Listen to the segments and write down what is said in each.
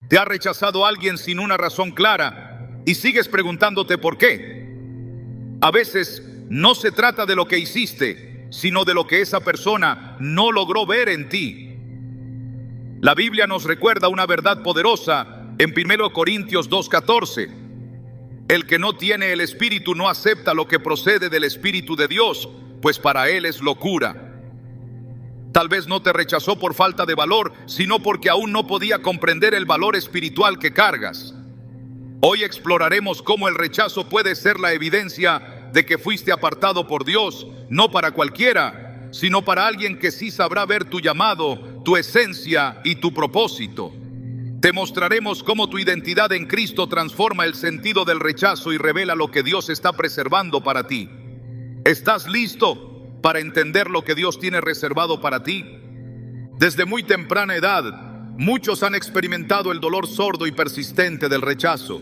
Te ha rechazado alguien sin una razón clara y sigues preguntándote por qué. A veces no se trata de lo que hiciste, sino de lo que esa persona no logró ver en ti. La Biblia nos recuerda una verdad poderosa en 1 Corintios 2:14. El que no tiene el Espíritu no acepta lo que procede del Espíritu de Dios, pues para él es locura. Tal vez no te rechazó por falta de valor, sino porque aún no podía comprender el valor espiritual que cargas. Hoy exploraremos cómo el rechazo puede ser la evidencia de que fuiste apartado por Dios, no para cualquiera, sino para alguien que sí sabrá ver tu llamado, tu esencia y tu propósito. Te mostraremos cómo tu identidad en Cristo transforma el sentido del rechazo y revela lo que Dios está preservando para ti. ¿Estás listo para entender lo que Dios tiene reservado para ti? Desde muy temprana edad, muchos han experimentado el dolor sordo y persistente del rechazo.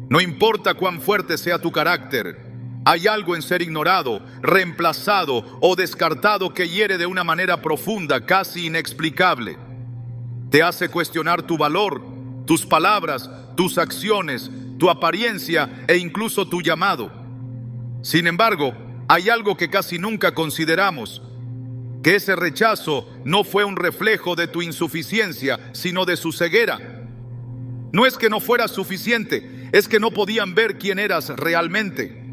No importa cuán fuerte sea tu carácter, hay algo en ser ignorado, reemplazado o descartado que hiere de una manera profunda, casi inexplicable. Te hace cuestionar tu valor, tus palabras, tus acciones, tu apariencia e incluso tu llamado. Sin embargo, hay algo que casi nunca consideramos, que ese rechazo no fue un reflejo de tu insuficiencia, sino de su ceguera. No es que no fueras suficiente, es que no podían ver quién eras realmente.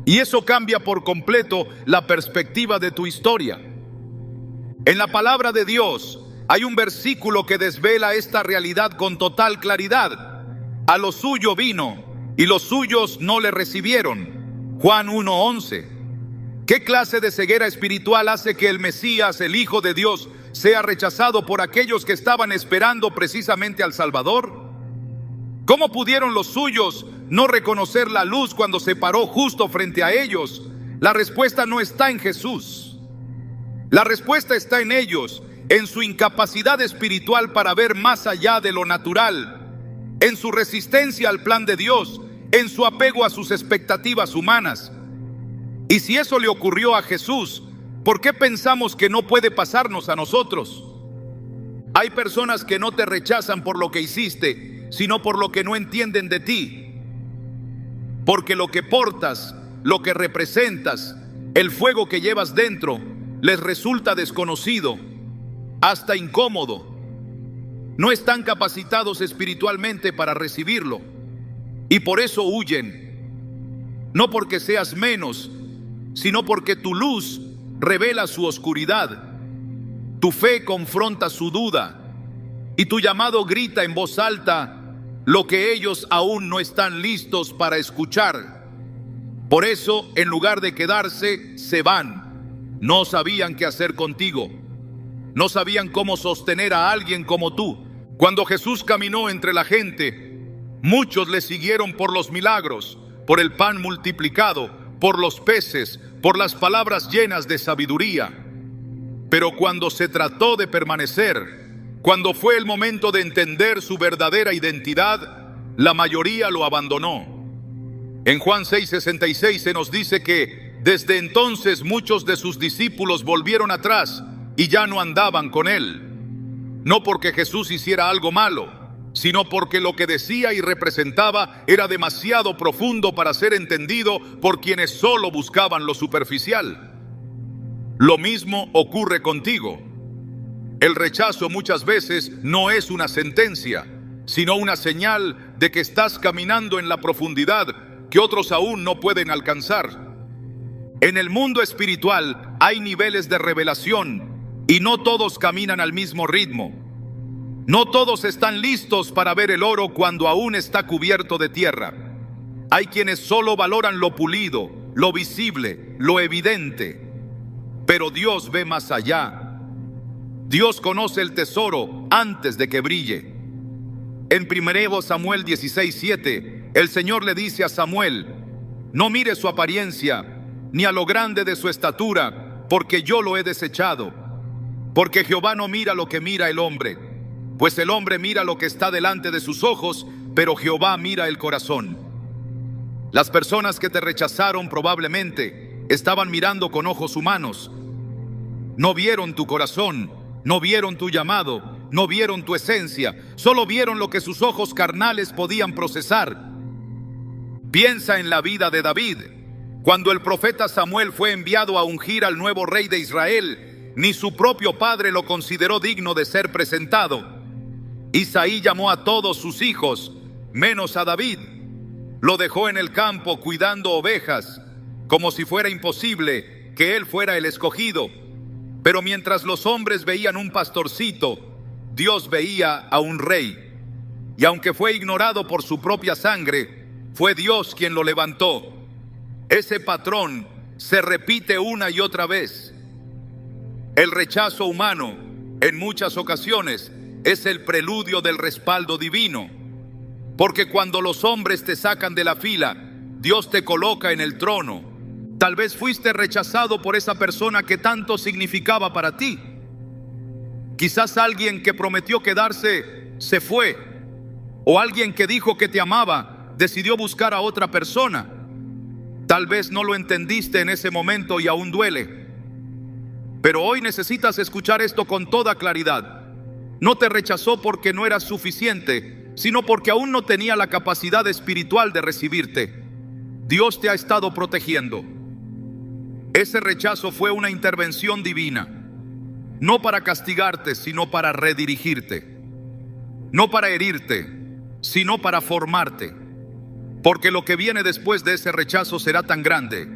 Y eso cambia por completo la perspectiva de tu historia. En la palabra de Dios hay un versículo que desvela esta realidad con total claridad. A lo suyo vino, y los suyos no le recibieron. Juan 1:11. ¿Qué clase de ceguera espiritual hace que el Mesías, el Hijo de Dios, sea rechazado por aquellos que estaban esperando precisamente al Salvador? ¿Cómo pudieron los suyos no reconocer la luz cuando se paró justo frente a ellos? La respuesta no está en Jesús. La respuesta está en ellos, en su incapacidad espiritual para ver más allá de lo natural, en su resistencia al plan de Dios, en su apego a sus expectativas humanas. Y si eso le ocurrió a Jesús, ¿por qué pensamos que no puede pasarnos a nosotros? Hay personas que no te rechazan por lo que hiciste, sino por lo que no entienden de ti. Porque lo que portas, lo que representas, el fuego que llevas dentro, les resulta desconocido, hasta incómodo. No están capacitados espiritualmente para recibirlo y por eso huyen. No porque seas menos, sino porque tu luz revela su oscuridad, tu fe confronta su duda y tu llamado grita en voz alta lo que ellos aún no están listos para escuchar. Por eso, en lugar de quedarse, se van. No sabían qué hacer contigo. No sabían cómo sostener a alguien como tú. Cuando Jesús caminó entre la gente, muchos le siguieron por los milagros, por el pan multiplicado, por los peces, por las palabras llenas de sabiduría. Pero cuando se trató de permanecer, cuando fue el momento de entender su verdadera identidad, la mayoría lo abandonó. En Juan 6:66 se nos dice que desde entonces muchos de sus discípulos volvieron atrás y ya no andaban con él. No porque Jesús hiciera algo malo, sino porque lo que decía y representaba era demasiado profundo para ser entendido por quienes solo buscaban lo superficial. Lo mismo ocurre contigo. El rechazo muchas veces no es una sentencia, sino una señal de que estás caminando en la profundidad que otros aún no pueden alcanzar. En el mundo espiritual hay niveles de revelación y no todos caminan al mismo ritmo. No todos están listos para ver el oro cuando aún está cubierto de tierra. Hay quienes solo valoran lo pulido, lo visible, lo evidente. Pero Dios ve más allá. Dios conoce el tesoro antes de que brille. En 1 Samuel 16:7, el Señor le dice a Samuel: no mire su apariencia, ni a lo grande de su estatura, porque yo lo he desechado. Porque Jehová no mira lo que mira el hombre, pues el hombre mira lo que está delante de sus ojos, pero Jehová mira el corazón. Las personas que te rechazaron probablemente estaban mirando con ojos humanos. No vieron tu corazón, no vieron tu llamado no vieron tu esencia, solo vieron lo que sus ojos carnales podían procesar. Piensa en la vida de David. Cuando el profeta Samuel fue enviado a ungir al nuevo rey de Israel, ni su propio padre lo consideró digno de ser presentado. Isaí llamó a todos sus hijos, menos a David. Lo dejó en el campo cuidando ovejas, como si fuera imposible que él fuera el escogido. Pero mientras los hombres veían un pastorcito, Dios veía a un rey. Y aunque fue ignorado por su propia sangre, fue Dios quien lo levantó. Ese patrón se repite una y otra vez. El rechazo humano, en muchas ocasiones, es el preludio del respaldo divino. Porque cuando los hombres te sacan de la fila, Dios te coloca en el trono. Tal vez fuiste rechazado por esa persona que tanto significaba para ti. Quizás alguien que prometió quedarse se fue. O alguien que dijo que te amaba decidió buscar a otra persona. Tal vez no lo entendiste en ese momento y aún duele. Pero hoy necesitas escuchar esto con toda claridad. No te rechazó porque no eras suficiente, sino porque aún no tenía la capacidad espiritual de recibirte. Dios te ha estado protegiendo. Ese rechazo fue una intervención divina, no para castigarte, sino para redirigirte, no para herirte, sino para formarte. Porque lo que viene después de ese rechazo será tan grande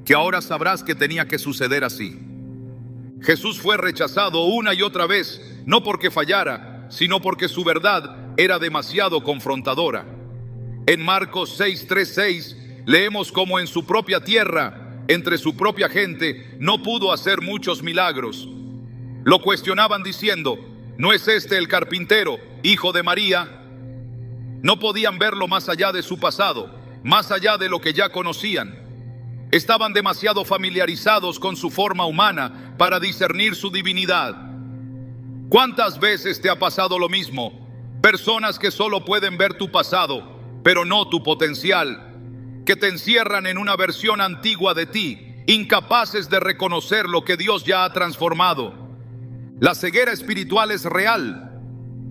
que ahora sabrás que tenía que suceder así. Jesús fue rechazado una y otra vez, no porque fallara, sino porque su verdad era demasiado confrontadora. En Marcos 6:3-6 leemos cómo en su propia tierra, entre su propia gente, no pudo hacer muchos milagros. Lo cuestionaban diciendo: ¿no es este el carpintero, hijo de María? No podían verlo más allá de su pasado, más allá de lo que ya conocían. Estaban demasiado familiarizados con su forma humana para discernir su divinidad. ¿Cuántas veces te ha pasado lo mismo? Personas que solo pueden ver tu pasado, pero no tu potencial, que te encierran en una versión antigua de ti, incapaces de reconocer lo que Dios ya ha transformado. La ceguera espiritual es real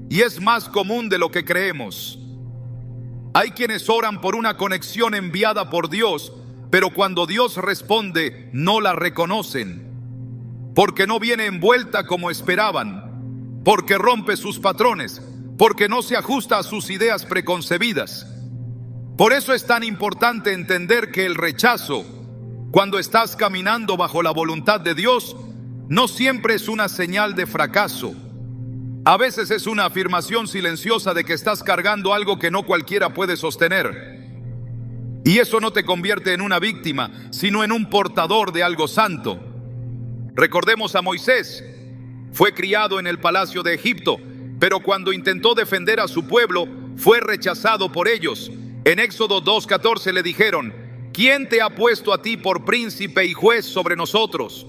y es más común de lo que creemos. Hay quienes oran por una conexión enviada por Dios, pero cuando Dios responde, no la reconocen, porque no viene envuelta como esperaban, porque rompe sus patrones, porque no se ajusta a sus ideas preconcebidas. Por eso es tan importante entender que el rechazo, cuando estás caminando bajo la voluntad de Dios, no siempre es una señal de fracaso. A veces es una afirmación silenciosa de que estás cargando algo que no cualquiera puede sostener. Y eso no te convierte en una víctima, sino en un portador de algo santo. Recordemos a Moisés. Fue criado en el palacio de Egipto, pero cuando intentó defender a su pueblo, fue rechazado por ellos. En Éxodo 2:14 le dijeron: ¿quién te ha puesto a ti por príncipe y juez sobre nosotros?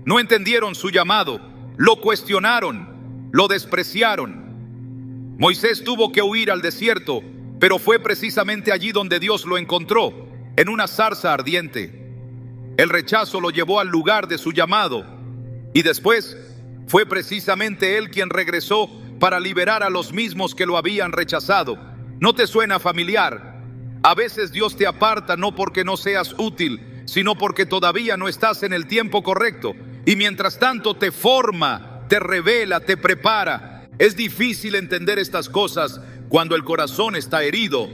No entendieron su llamado, lo cuestionaron, lo despreciaron. Moisés tuvo que huir al desierto, pero fue precisamente allí donde Dios lo encontró, en una zarza ardiente. El rechazo lo llevó al lugar de su llamado, y después fue precisamente él quien regresó para liberar a los mismos que lo habían rechazado. ¿No te suena familiar? A veces Dios te aparta no porque no seas útil, sino porque todavía no estás en el tiempo correcto, y mientras tanto te forma, te revela, te prepara. Es difícil entender estas cosas cuando el corazón está herido,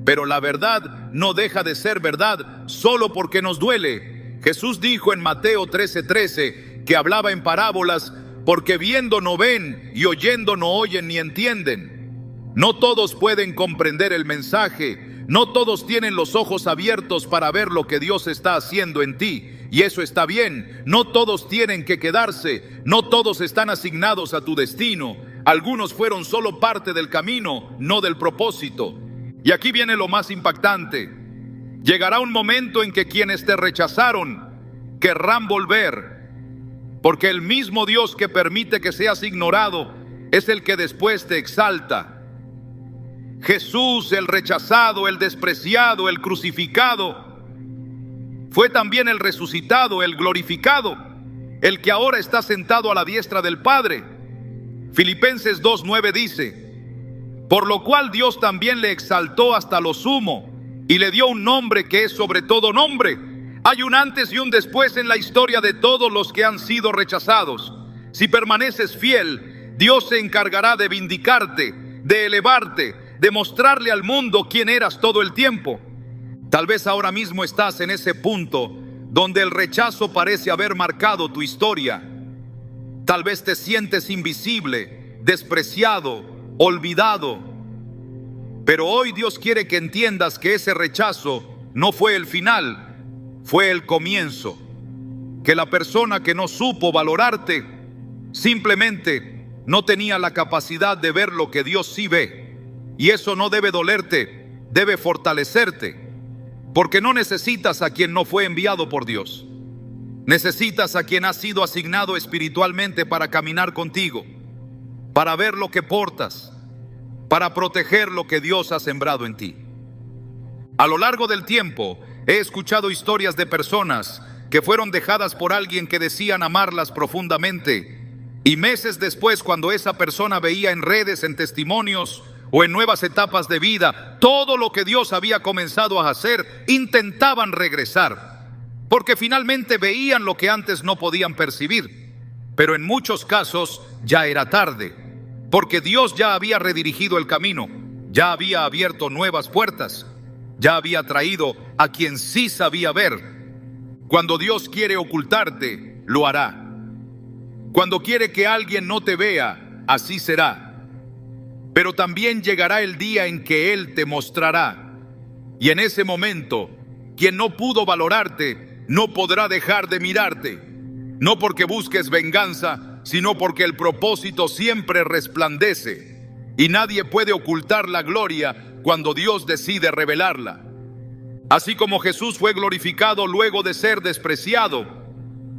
pero la verdad no deja de ser verdad solo porque nos duele. Jesús dijo en Mateo 13:13 que hablaba en parábolas porque viendo no ven y oyendo no oyen ni entienden. No todos pueden comprender el mensaje, no todos tienen los ojos abiertos para ver lo que Dios está haciendo en ti. Y eso está bien, no todos tienen que quedarse, no todos están asignados a tu destino. Algunos fueron solo parte del camino, no del propósito. Y aquí viene lo más impactante. Llegará un momento en que quienes te rechazaron querrán volver, porque el mismo Dios que permite que seas ignorado es el que después te exalta. Jesús, el rechazado, el despreciado, el crucificado, fue también el resucitado, el glorificado, el que ahora está sentado a la diestra del Padre. Filipenses 2:9 dice: por lo cual Dios también le exaltó hasta lo sumo y le dio un nombre que es sobre todo nombre. Hay un antes y un después en la historia de todos los que han sido rechazados. Si permaneces fiel, Dios se encargará de vindicarte, de elevarte, de mostrarle al mundo quién eras todo el tiempo. Tal vez ahora mismo estás en ese punto donde el rechazo parece haber marcado tu historia. Tal vez te sientes invisible, despreciado, olvidado. Pero hoy Dios quiere que entiendas que ese rechazo no fue el final, fue el comienzo. Que la persona que no supo valorarte simplemente no tenía la capacidad de ver lo que Dios sí ve. Y eso no debe dolerte, debe fortalecerte. Porque no necesitas a quien no fue enviado por Dios. Necesitas a quien ha sido asignado espiritualmente para caminar contigo, para ver lo que portas, para proteger lo que Dios ha sembrado en ti. A lo largo del tiempo he escuchado historias de personas que fueron dejadas por alguien que decían amarlas profundamente, y meses después, cuando esa persona veía en redes, en testimonios o en nuevas etapas de vida todo lo que Dios había comenzado a hacer, intentaban regresar, porque finalmente veían lo que antes no podían percibir. Pero en muchos casos ya era tarde, porque Dios ya había redirigido el camino, ya había abierto nuevas puertas, ya había traído a quien sí sabía ver. Cuando Dios quiere ocultarte, lo hará. Cuando quiere que alguien no te vea, así será. Pero también llegará el día en que Él te mostrará. Y en ese momento, quien no pudo valorarte, no podrá dejar de mirarte. No porque busques venganza, sino porque el propósito siempre resplandece. Y nadie puede ocultar la gloria cuando Dios decide revelarla. Así como Jesús fue glorificado luego de ser despreciado,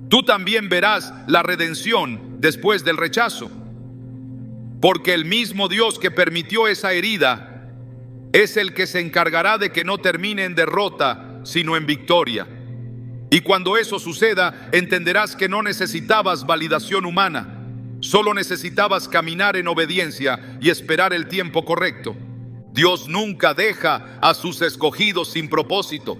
tú también verás la redención después del rechazo. Porque el mismo Dios que permitió esa herida es el que se encargará de que no termine en derrota, sino en victoria. Y cuando eso suceda, entenderás que no necesitabas validación humana, solo necesitabas caminar en obediencia y esperar el tiempo correcto. Dios nunca deja a sus escogidos sin propósito.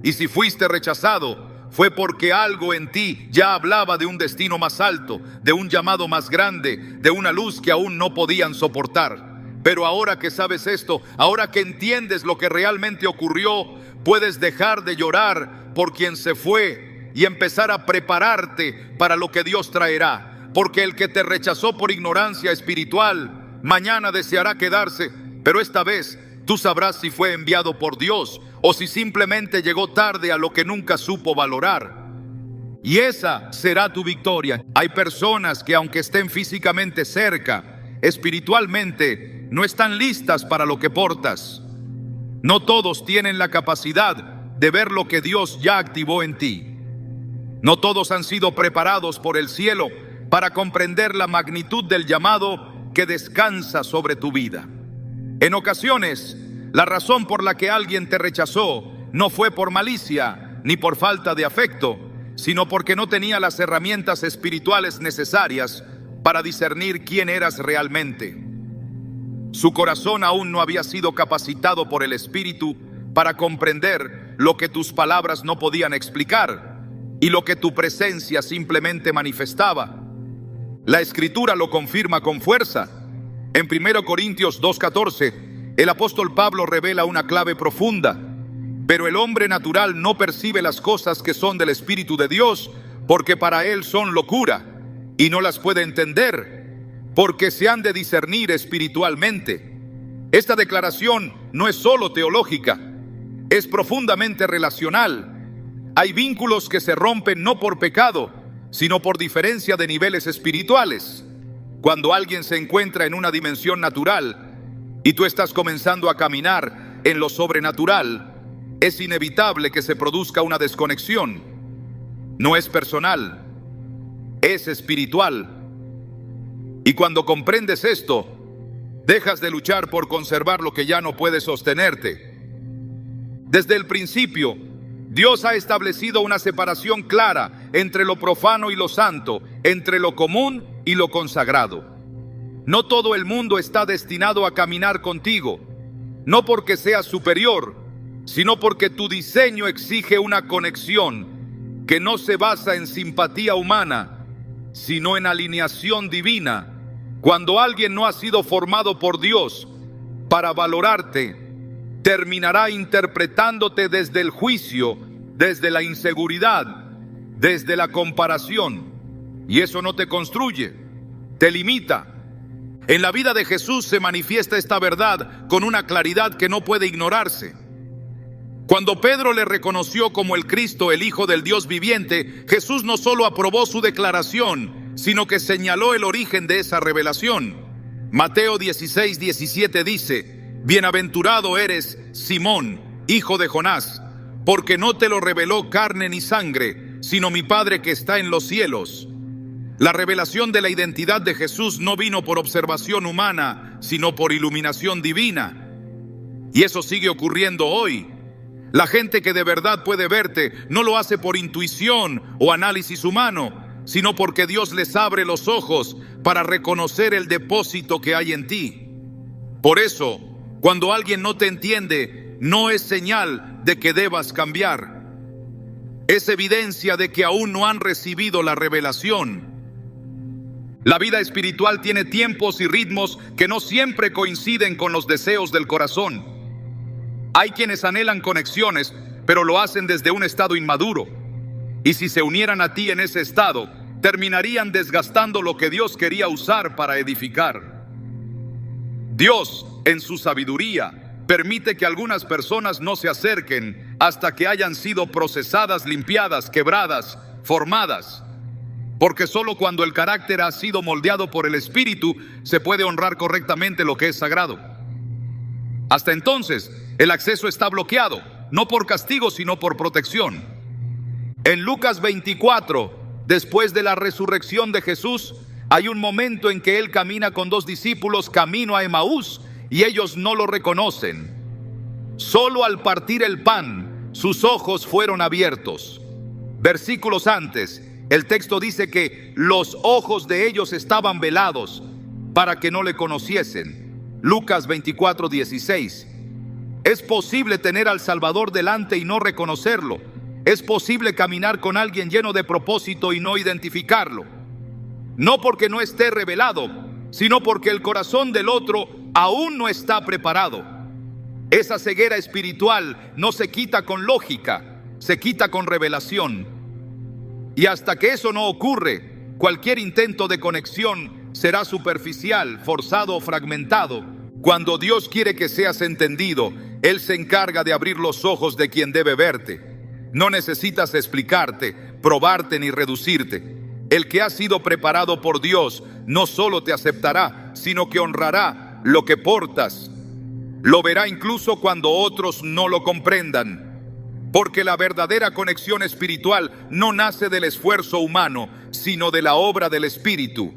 Y si fuiste rechazado, fue porque algo en ti ya hablaba de un destino más alto, de un llamado más grande, de una luz que aún no podían soportar. Pero ahora que sabes esto, ahora que entiendes lo que realmente ocurrió, puedes dejar de llorar por quien se fue y empezar a prepararte para lo que Dios traerá. Porque el que te rechazó por ignorancia espiritual, mañana deseará quedarse, pero esta vez tú sabrás si fue enviado por Dios o si simplemente llegó tarde a lo que nunca supo valorar. Y esa será tu victoria. Hay personas que, aunque estén físicamente cerca, espiritualmente no están listas para lo que portas. No todos tienen la capacidad de ver lo que Dios ya activó en ti. No todos han sido preparados por el cielo para comprender la magnitud del llamado que descansa sobre tu vida. En ocasiones, la razón por la que alguien te rechazó no fue por malicia ni por falta de afecto, sino porque no tenía las herramientas espirituales necesarias para discernir quién eras realmente. Su corazón aún no había sido capacitado por el Espíritu para comprender lo que tus palabras no podían explicar y lo que tu presencia simplemente manifestaba. La Escritura lo confirma con fuerza. En 1 Corintios 2:14, el apóstol Pablo revela una clave profunda. Pero el hombre natural no percibe las cosas que son del Espíritu de Dios, porque para él son locura, y no las puede entender, porque se han de discernir espiritualmente. Esta declaración no es solo teológica, es profundamente relacional. Hay vínculos que se rompen no por pecado, sino por diferencia de niveles espirituales. Cuando alguien se encuentra en una dimensión natural y tú estás comenzando a caminar en lo sobrenatural, es inevitable que se produzca una desconexión. No es personal, es espiritual. Y cuando comprendes esto, dejas de luchar por conservar lo que ya no puede sostenerte. Desde el principio, Dios ha establecido una separación clara entre lo profano y lo santo, entre lo común y lo consagrado. No todo el mundo está destinado a caminar contigo, no porque seas superior, sino porque tu diseño exige una conexión que no se basa en simpatía humana, sino en alineación divina. Cuando alguien no ha sido formado por Dios para valorarte, terminará interpretándote desde el juicio, desde la inseguridad, desde la comparación. Y eso no te construye, te limita. En la vida de Jesús se manifiesta esta verdad con una claridad que no puede ignorarse. Cuando Pedro le reconoció como el Cristo, el Hijo del Dios viviente, Jesús no solo aprobó su declaración, sino que señaló el origen de esa revelación. Mateo 16:17 dice: Bienaventurado eres, Simón, hijo de Jonás, porque no te lo reveló carne ni sangre, sino mi Padre que está en los cielos. La revelación de la identidad de Jesús no vino por observación humana, sino por iluminación divina. Y eso sigue ocurriendo hoy. La gente que de verdad puede verte no lo hace por intuición o análisis humano, sino porque Dios les abre los ojos para reconocer el depósito que hay en ti. Por eso, cuando alguien no te entiende, no es señal de que debas cambiar. Es evidencia de que aún no han recibido la revelación. La vida espiritual tiene tiempos y ritmos que no siempre coinciden con los deseos del corazón. Hay quienes anhelan conexiones, pero lo hacen desde un estado inmaduro. Y si se unieran a ti en ese estado, terminarían desgastando lo que Dios quería usar para edificar. Dios, en su sabiduría, permite que algunas personas no se acerquen hasta que hayan sido procesadas, limpiadas, quebradas, formadas. Porque solo cuando el carácter ha sido moldeado por el Espíritu se puede honrar correctamente lo que es sagrado. Hasta entonces, el acceso está bloqueado, no por castigo, sino por protección. En Lucas 24, después de la resurrección de Jesús, hay un momento en que Él camina con 2 discípulos camino a Emaús y ellos no lo reconocen. Solo al partir el pan, sus ojos fueron abiertos. Versículos antes, el texto dice que los ojos de ellos estaban velados para que no le conociesen. Lucas 24:16. Es posible tener al Salvador delante y no reconocerlo. Es posible caminar con alguien lleno de propósito y no identificarlo. No porque no esté revelado, sino porque el corazón del otro aún no está preparado. Esa ceguera espiritual no se quita con lógica, se quita con revelación. Y hasta que eso no ocurre, cualquier intento de conexión será superficial, forzado o fragmentado. Cuando Dios quiere que seas entendido, Él se encarga de abrir los ojos de quien debe verte. No necesitas explicarte, probarte ni reducirte. El que ha sido preparado por Dios no solo te aceptará, sino que honrará lo que portas. Lo verá incluso cuando otros no lo comprendan. Porque la verdadera conexión espiritual no nace del esfuerzo humano, sino de la obra del Espíritu.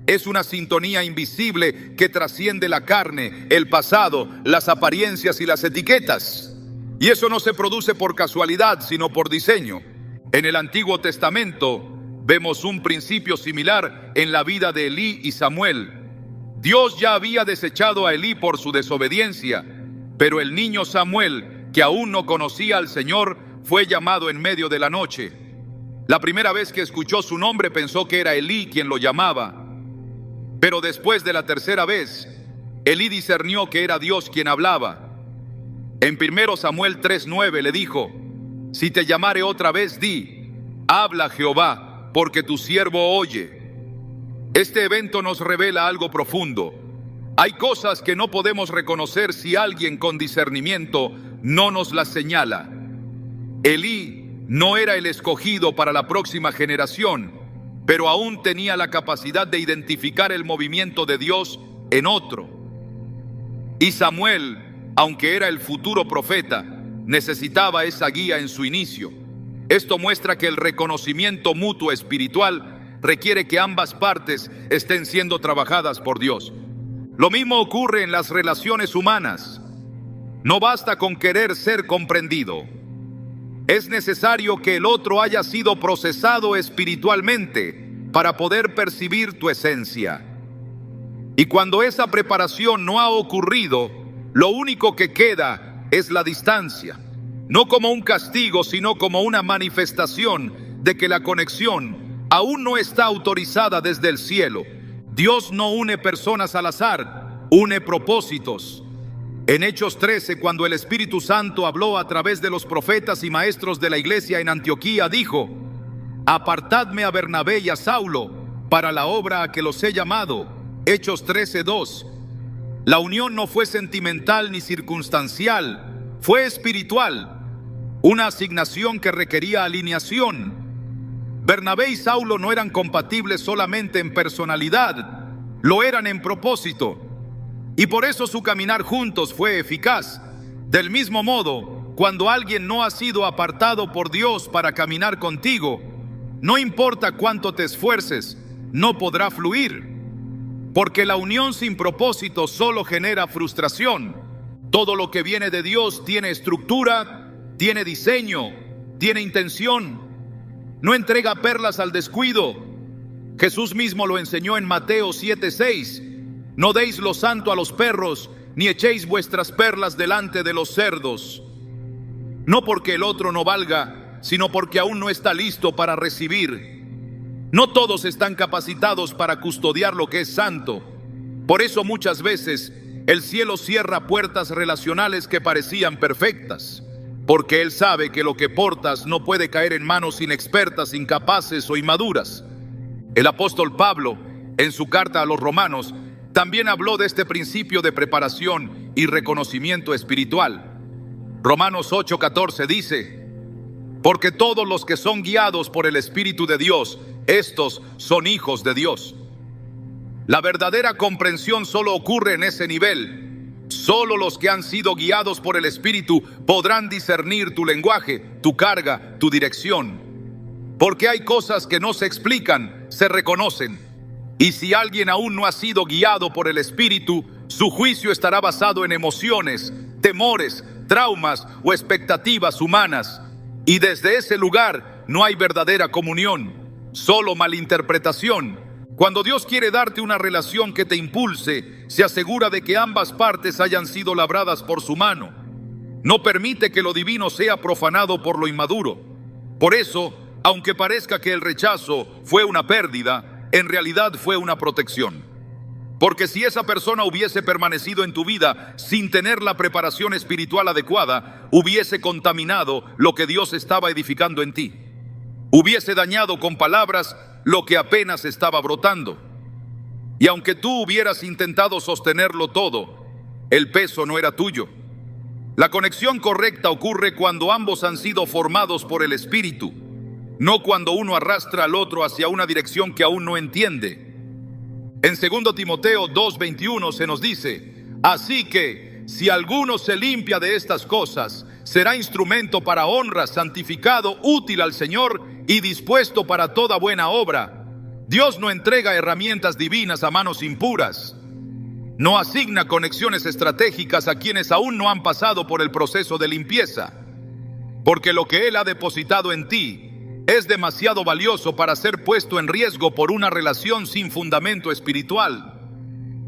Es una sintonía invisible que trasciende la carne, el pasado, las apariencias y las etiquetas. Y eso no se produce por casualidad, sino por diseño. En el Antiguo Testamento vemos un principio similar en la vida de Elí y Samuel. Dios ya había desechado a Elí por su desobediencia, pero el niño Samuel, que aún no conocía al Señor, fue llamado en medio de la noche. La primera vez que escuchó su nombre pensó que era Elí quien lo llamaba. Pero después de la tercera vez, Elí discernió que era Dios quien hablaba. En 1 Samuel 3:9 le dijo: si te llamare otra vez, di, habla Jehová, porque tu siervo oye. Este evento nos revela algo profundo. Hay cosas que no podemos reconocer si alguien con discernimiento no nos las señala. Elí no era el escogido para la próxima generación, pero aún tenía la capacidad de identificar el movimiento de Dios en otro. Y Samuel, aunque era el futuro profeta, necesitaba esa guía en su inicio. Esto muestra que el reconocimiento mutuo espiritual requiere que ambas partes estén siendo trabajadas por Dios. Lo mismo ocurre en las relaciones humanas. No basta con querer ser comprendido. Es necesario que el otro haya sido procesado espiritualmente para poder percibir tu esencia. Y cuando esa preparación no ha ocurrido, lo único que queda es la distancia, no como un castigo, sino como una manifestación de que la conexión aún no está autorizada desde el cielo. Dios no une personas al azar, une propósitos. En Hechos 13, cuando el Espíritu Santo habló a través de los profetas y maestros de la iglesia en Antioquía, dijo: apartadme a Bernabé y a Saulo para la obra a que los he llamado. Hechos 13:2. La unión no fue sentimental ni circunstancial, fue espiritual, una asignación que requería alineación. Bernabé y Saulo no eran compatibles solamente en personalidad, lo eran en propósito, y por eso su caminar juntos fue eficaz. Del mismo modo, cuando alguien no ha sido apartado por Dios para caminar contigo, no importa cuánto te esfuerces, no podrá fluir. Porque la unión sin propósito solo genera frustración. Todo lo que viene de Dios tiene estructura, tiene diseño, tiene intención. No entrega perlas al descuido. Jesús mismo lo enseñó en Mateo 7:6. No deis lo santo a los perros, ni echéis vuestras perlas delante de los cerdos. No porque el otro no valga, sino porque aún no está listo para recibir. No todos están capacitados para custodiar lo que es santo. Por eso muchas veces el cielo cierra puertas relacionales que parecían perfectas, porque Él sabe que lo que portas no puede caer en manos inexpertas, incapaces o inmaduras. El apóstol Pablo, en su carta a los Romanos, también habló de este principio de preparación y reconocimiento espiritual. Romanos 8:14 dice: porque todos los que son guiados por el Espíritu de Dios, estos son hijos de Dios. La verdadera comprensión solo ocurre en ese nivel. Solo los que han sido guiados por el Espíritu podrán discernir tu lenguaje, tu carga, tu dirección. Porque hay cosas que no se explican, se reconocen. Y si alguien aún no ha sido guiado por el Espíritu, su juicio estará basado en emociones, temores, traumas o expectativas humanas. Y desde ese lugar no hay verdadera comunión, solo malinterpretación. Cuando Dios quiere darte una relación que te impulse, se asegura de que ambas partes hayan sido labradas por su mano. No permite que lo divino sea profanado por lo inmaduro. Por eso, aunque parezca que el rechazo fue una pérdida, en realidad fue una protección. Porque si esa persona hubiese permanecido en tu vida sin tener la preparación espiritual adecuada, hubiese contaminado lo que Dios estaba edificando en ti. Hubiese dañado con palabras lo que apenas estaba brotando. Y aunque tú hubieras intentado sostenerlo todo, el peso no era tuyo. La conexión correcta ocurre cuando ambos han sido formados por el Espíritu, no cuando uno arrastra al otro hacia una dirección que aún no entiende. En 2 Timoteo 2:21 se nos dice: así que, si alguno se limpia de estas cosas, será instrumento para honra, santificado, útil al Señor y dispuesto para toda buena obra. Dios no entrega herramientas divinas a manos impuras. No asigna conexiones estratégicas a quienes aún no han pasado por el proceso de limpieza. Porque lo que Él ha depositado en ti es demasiado valioso para ser puesto en riesgo por una relación sin fundamento espiritual.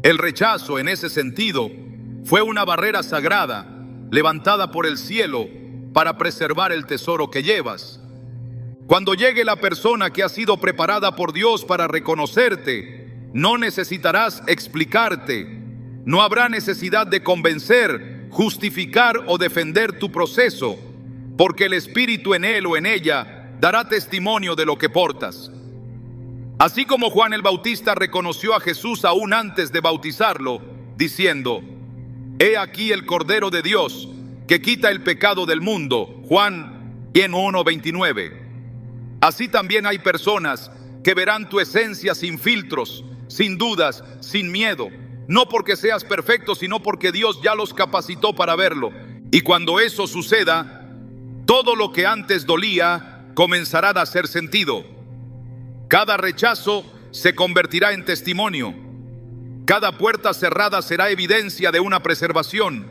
El rechazo, en ese sentido, fue una barrera sagrada levantada por el cielo para preservar el tesoro que llevas. Cuando llegue la persona que ha sido preparada por Dios para reconocerte, no necesitarás explicarte. No habrá necesidad de convencer, justificar o defender tu proceso, porque el Espíritu en él o en ella dará testimonio de lo que portas. Así como Juan el Bautista reconoció a Jesús aún antes de bautizarlo, diciendo: he aquí el Cordero de Dios, que quita el pecado del mundo. Juan 1:29. Así también hay personas que verán tu esencia sin filtros, sin dudas, sin miedo. No porque seas perfecto, sino porque Dios ya los capacitó para verlo. Y cuando eso suceda, todo lo que antes dolía comenzará a hacer sentido. Cada rechazo se convertirá en testimonio. Cada puerta cerrada será evidencia de una preservación,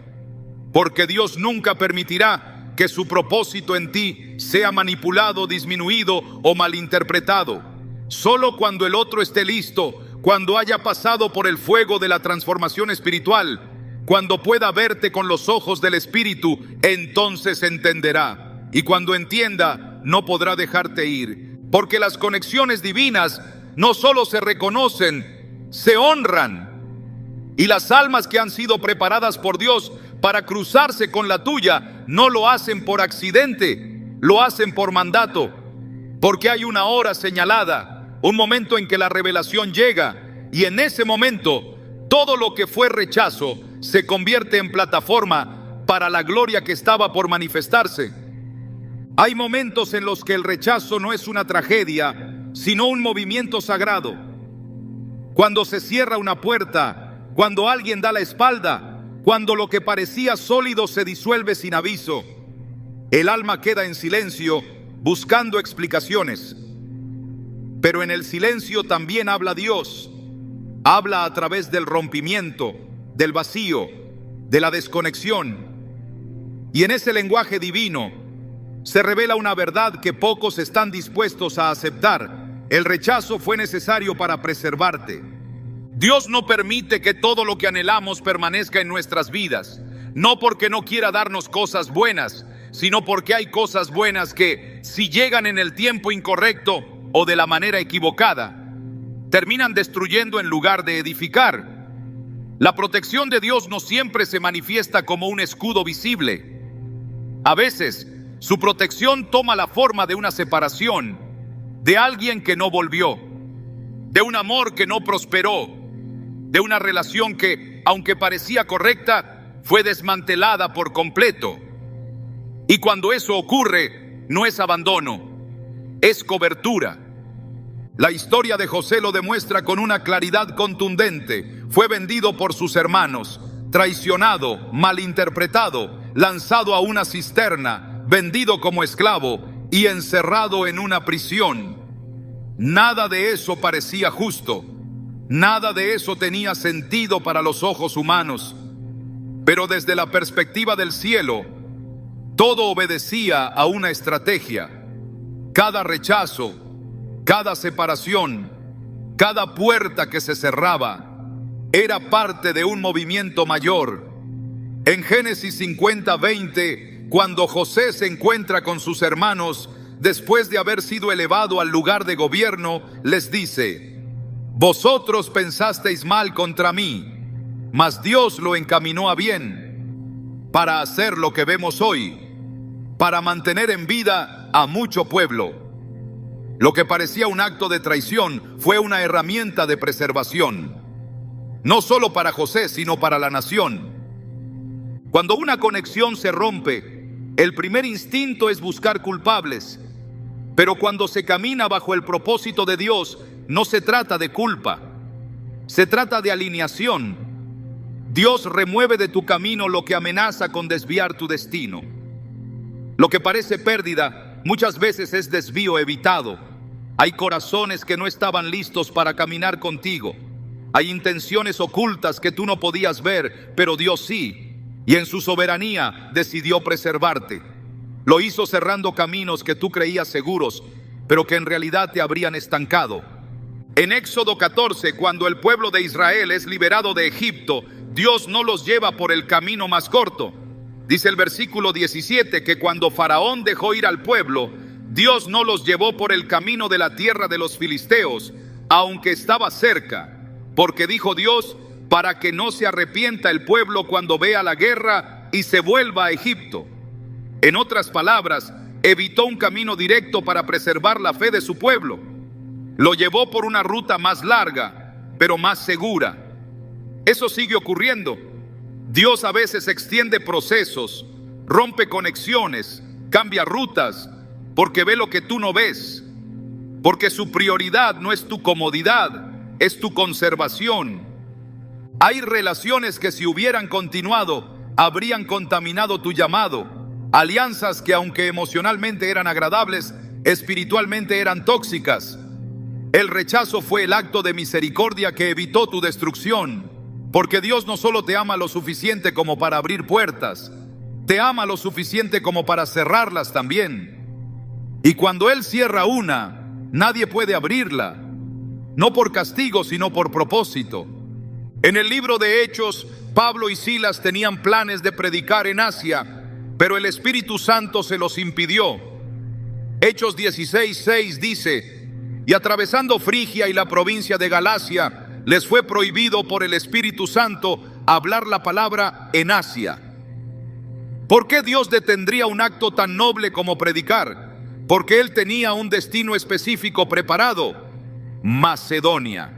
porque Dios nunca permitirá que su propósito en ti sea manipulado, disminuido o malinterpretado. Solo cuando el otro esté listo, cuando haya pasado por el fuego de la transformación espiritual, cuando pueda verte con los ojos del Espíritu, entonces entenderá. Y cuando entienda, no podrá dejarte ir. Porque las conexiones divinas no solo se reconocen, se honran. Y las almas que han sido preparadas por Dios para cruzarse con la tuya, no lo hacen por accidente, lo hacen por mandato. Porque hay una hora señalada, un momento en que la revelación llega, y en ese momento todo lo que fue rechazo se convierte en plataforma para la gloria que estaba por manifestarse. Hay momentos en los que el rechazo no es una tragedia, sino un movimiento sagrado. Cuando se cierra una puerta, cuando alguien da la espalda, cuando lo que parecía sólido se disuelve sin aviso, el alma queda en silencio buscando explicaciones. Pero en el silencio también habla Dios. Habla a través del rompimiento, del vacío, de la desconexión. Y en ese lenguaje divino se revela una verdad que pocos están dispuestos a aceptar. El rechazo fue necesario para preservarte. Dios no permite que todo lo que anhelamos permanezca en nuestras vidas, no porque no quiera darnos cosas buenas, sino porque hay cosas buenas que, si llegan en el tiempo incorrecto o de la manera equivocada, terminan destruyendo en lugar de edificar. La protección de Dios no siempre se manifiesta como un escudo visible. A veces, su protección toma la forma de una separación, de alguien que no volvió, de un amor que no prosperó, de una relación que, aunque parecía correcta, fue desmantelada por completo. Y cuando eso ocurre, no es abandono, es cobertura. La historia de José lo demuestra con una claridad contundente. Fue vendido por sus hermanos, traicionado, malinterpretado, lanzado a una cisterna, vendido como esclavo y encerrado en una prisión. Nada de eso parecía justo, nada de eso tenía sentido para los ojos humanos, pero desde la perspectiva del cielo, todo obedecía a una estrategia. Cada rechazo, cada separación, cada puerta que se cerraba, era parte de un movimiento mayor. En Génesis 50:20, cuando José se encuentra con sus hermanos, después de haber sido elevado al lugar de gobierno, les dice: vosotros pensasteis mal contra mí, mas Dios lo encaminó a bien, para hacer lo que vemos hoy, para mantener en vida a mucho pueblo. Lo que parecía un acto de traición fue una herramienta de preservación, no solo para José, sino para la nación. Cuando una conexión se rompe, el primer instinto es buscar culpables, pero cuando se camina bajo el propósito de Dios, no se trata de culpa, se trata de alineación. Dios remueve de tu camino lo que amenaza con desviar tu destino. Lo que parece pérdida muchas veces es desvío evitado. Hay corazones que no estaban listos para caminar contigo. Hay intenciones ocultas que tú no podías ver, pero Dios sí. Y en su soberanía decidió preservarte. Lo hizo cerrando caminos que tú creías seguros, pero que en realidad te habrían estancado. En Éxodo 14, cuando el pueblo de Israel es liberado de Egipto, Dios no los lleva por el camino más corto. Dice el versículo 17 que cuando Faraón dejó ir al pueblo, Dios no los llevó por el camino de la tierra de los filisteos, aunque estaba cerca, porque dijo Dios, para que no se arrepienta el pueblo cuando vea la guerra y se vuelva a Egipto. En otras palabras, evitó un camino directo para preservar la fe de su pueblo. Lo llevó por una ruta más larga, pero más segura. Eso sigue ocurriendo. Dios a veces extiende procesos, rompe conexiones, cambia rutas, porque ve lo que tú no ves, porque su prioridad no es tu comodidad, es tu conservación. Hay relaciones que si hubieran continuado, habrían contaminado tu llamado, alianzas que aunque emocionalmente eran agradables, espiritualmente eran tóxicas. El rechazo fue el acto de misericordia que evitó tu destrucción. Porque Dios no solo te ama lo suficiente como para abrir puertas, te ama lo suficiente como para cerrarlas también. Y cuando Él cierra una, nadie puede abrirla. no por castigo, sino por propósito. En el libro de Hechos, Pablo y Silas tenían planes de predicar en Asia, pero el Espíritu Santo se los impidió. Hechos 16:6 dice: y atravesando Frigia y la provincia de Galacia, les fue prohibido por el Espíritu Santo hablar la palabra en Asia. ¿Por qué Dios detendría un acto tan noble como predicar? Porque Él tenía un destino específico preparado: Macedonia.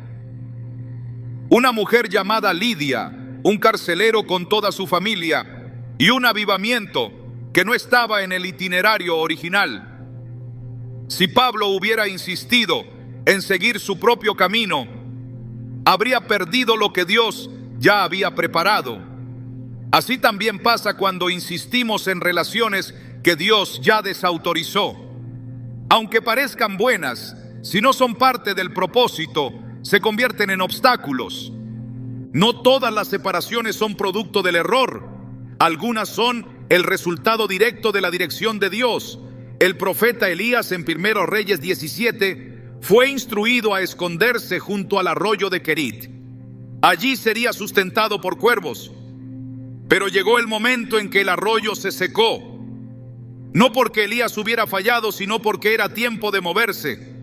Una mujer llamada Lidia, un carcelero con toda su familia, y un avivamiento que no estaba en el itinerario original. Si Pablo hubiera insistido en seguir su propio camino, habría perdido lo que Dios ya había preparado. Así también pasa cuando insistimos en relaciones que Dios ya desautorizó. Aunque parezcan buenas, si no son parte del propósito, se convierten en obstáculos. No todas las separaciones son producto del error. Algunas son el resultado directo de la dirección de Dios. El profeta Elías en 1 Reyes 17 fue instruido a esconderse junto al arroyo de Querit. Allí sería sustentado por cuervos. Pero llegó el momento en que el arroyo se secó. No porque Elías hubiera fallado, sino porque era tiempo de moverse.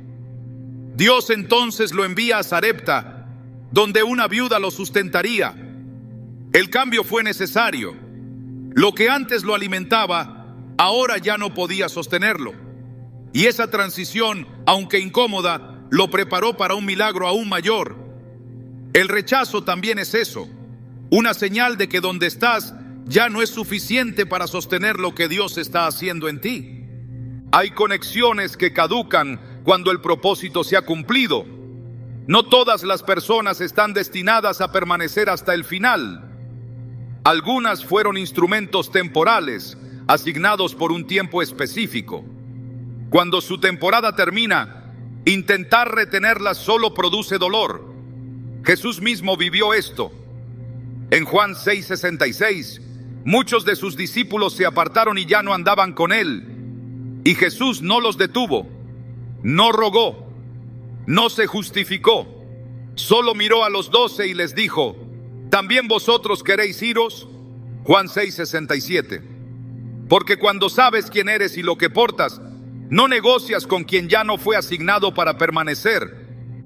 Dios entonces lo envía a Sarepta, donde una viuda lo sustentaría. El cambio fue necesario. Lo que antes lo alimentaba, ahora ya no podía sostenerlo. Y esa transición, aunque incómoda, lo preparó para un milagro aún mayor. El rechazo también es eso, una señal de que donde estás ya no es suficiente para sostener lo que Dios está haciendo en ti. Hay conexiones que caducan cuando el propósito se ha cumplido. No todas las personas están destinadas a permanecer hasta el final. Algunas fueron instrumentos temporales, asignados por un tiempo específico. Cuando su temporada termina, intentar retenerlas solo produce dolor. Jesús mismo vivió esto. En Juan 6:66, muchos de sus discípulos se apartaron y ya no andaban con él. Y Jesús no los detuvo, no rogó, no se justificó. Solo miró a los 12 y les dijo: ¿también vosotros queréis iros? Juan 6:67. Porque cuando sabes quién eres y lo que portas, no negocias con quien ya no fue asignado para permanecer.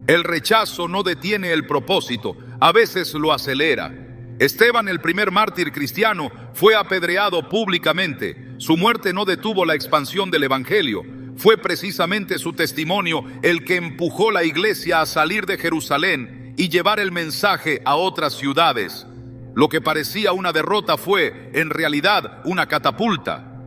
El rechazo no detiene el propósito, a veces lo acelera. Esteban, el primer mártir cristiano, fue apedreado públicamente. Su muerte no detuvo la expansión del evangelio. Fue precisamente su testimonio el que empujó la iglesia a salir de Jerusalén y llevar el mensaje a otras ciudades. Lo que parecía una derrota fue, en realidad, una catapulta.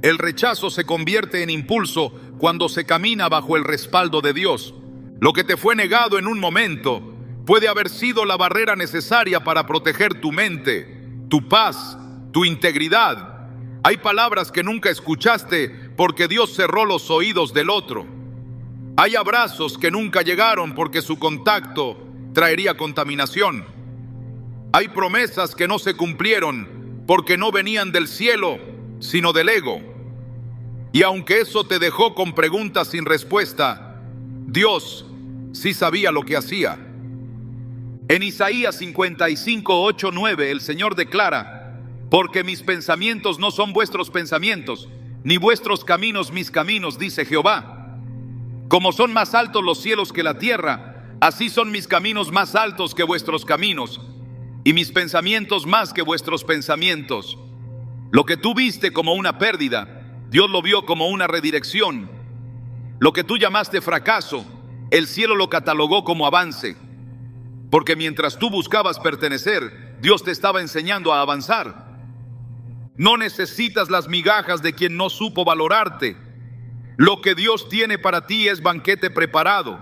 El rechazo se convierte en impulso cuando se camina bajo el respaldo de Dios. Lo que te fue negado en un momento puede haber sido la barrera necesaria para proteger tu mente, tu paz, tu integridad. Hay palabras que nunca escuchaste porque Dios cerró los oídos del otro. Hay abrazos que nunca llegaron porque su contacto traería contaminación. Hay promesas que no se cumplieron porque no venían del cielo, sino del ego. Y aunque eso te dejó con preguntas sin respuesta, Dios sí sabía lo que hacía. En Isaías 55:8-9, el Señor declara: porque mis pensamientos no son vuestros pensamientos, ni vuestros caminos mis caminos, dice Jehová. Como son más altos los cielos que la tierra, así son mis caminos más altos que vuestros caminos, y mis pensamientos más que vuestros pensamientos. Lo que tú viste como una pérdida, Dios lo vio como una redirección. Lo que tú llamaste fracaso, el cielo lo catalogó como avance. Porque mientras tú buscabas pertenecer, Dios te estaba enseñando a avanzar. No necesitas las migajas de quien no supo valorarte. Lo que Dios tiene para ti es banquete preparado.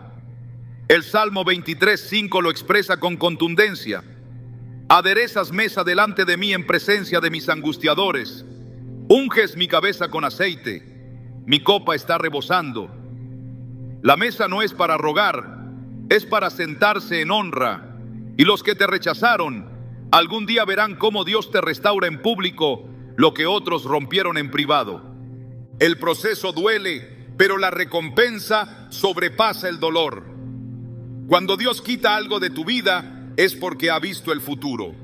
El Salmo 23:5 lo expresa con contundencia: aderezas mesa delante de mí en presencia de mis angustiadores. Unges mi cabeza con aceite, mi copa está rebosando. La mesa no es para rogar, es para sentarse en honra. Y los que te rechazaron, algún día verán cómo Dios te restaura en público lo que otros rompieron en privado. El proceso duele, pero la recompensa sobrepasa el dolor. Cuando Dios quita algo de tu vida, es porque ha visto el futuro.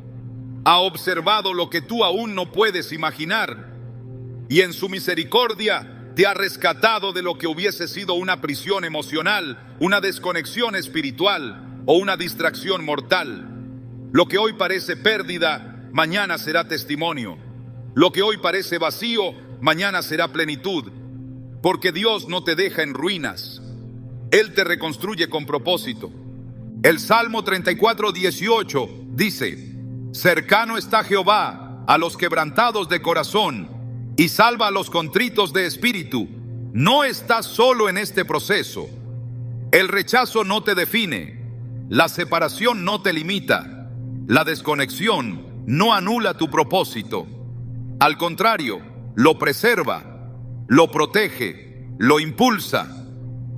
Ha observado lo que tú aún no puedes imaginar. Y en su misericordia te ha rescatado de lo que hubiese sido una prisión emocional, una desconexión espiritual o una distracción mortal. Lo que hoy parece pérdida, mañana será testimonio. Lo que hoy parece vacío, mañana será plenitud. Porque Dios no te deja en ruinas. Él te reconstruye con propósito. El Salmo 34:18 dice: cercano está Jehová a los quebrantados de corazón y salva a los contritos de espíritu. No estás solo en este proceso. El rechazo no te define. La separación no te limita. La desconexión no anula tu propósito. Al contrario, lo preserva, lo protege, lo impulsa.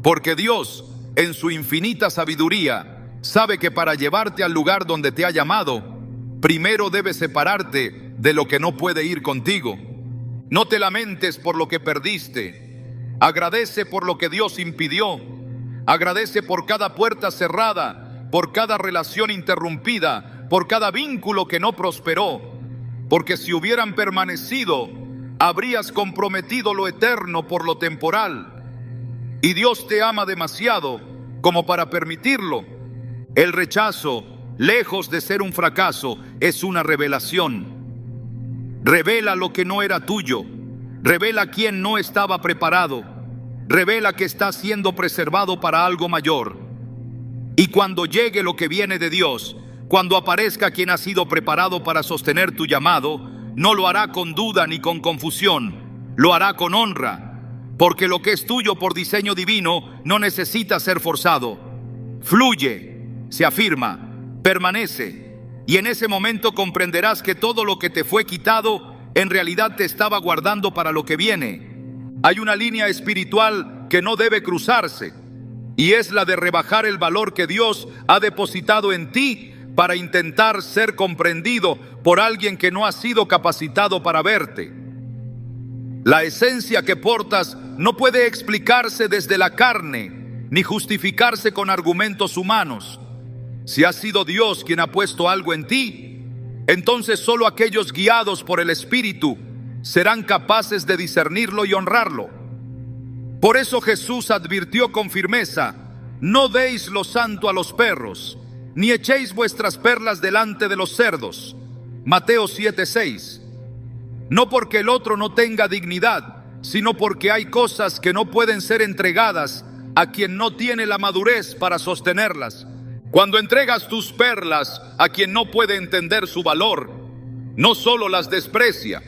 Porque Dios, en su infinita sabiduría, sabe que para llevarte al lugar donde te ha llamado, primero debes separarte de lo que no puede ir contigo. No te lamentes por lo que perdiste. Agradece por lo que Dios impidió. Agradece por cada puerta cerrada, por cada relación interrumpida, por cada vínculo que no prosperó. Porque si hubieran permanecido, habrías comprometido lo eterno por lo temporal. Y Dios te ama demasiado como para permitirlo. El rechazo, lejos de ser un fracaso, es una revelación. Revela lo que no era tuyo. Revela quién no estaba preparado. Revela que está siendo preservado para algo mayor. Y cuando llegue lo que viene de Dios, cuando aparezca quien ha sido preparado para sostener tu llamado, no lo hará con duda ni con confusión. Lo hará con honra. Porque lo que es tuyo por diseño divino no necesita ser forzado. Fluye, se afirma, permanece. Y en ese momento comprenderás que todo lo que te fue quitado en realidad te estaba guardando para lo que viene. Hay una línea espiritual que no debe cruzarse, y es la de rebajar el valor que Dios ha depositado en ti para intentar ser comprendido por alguien que no ha sido capacitado para verte. La esencia que portas no puede explicarse desde la carne, ni justificarse con argumentos humanos. Si ha sido Dios quien ha puesto algo en ti, entonces solo aquellos guiados por el Espíritu serán capaces de discernirlo y honrarlo. Por eso Jesús advirtió con firmeza: no deis lo santo a los perros, ni echéis vuestras perlas delante de los cerdos. Mateo 7:6. No porque el otro no tenga dignidad, sino porque hay cosas que no pueden ser entregadas a quien no tiene la madurez para sostenerlas. Cuando entregas tus perlas a quien no puede entender su valor, no solo las desprecia,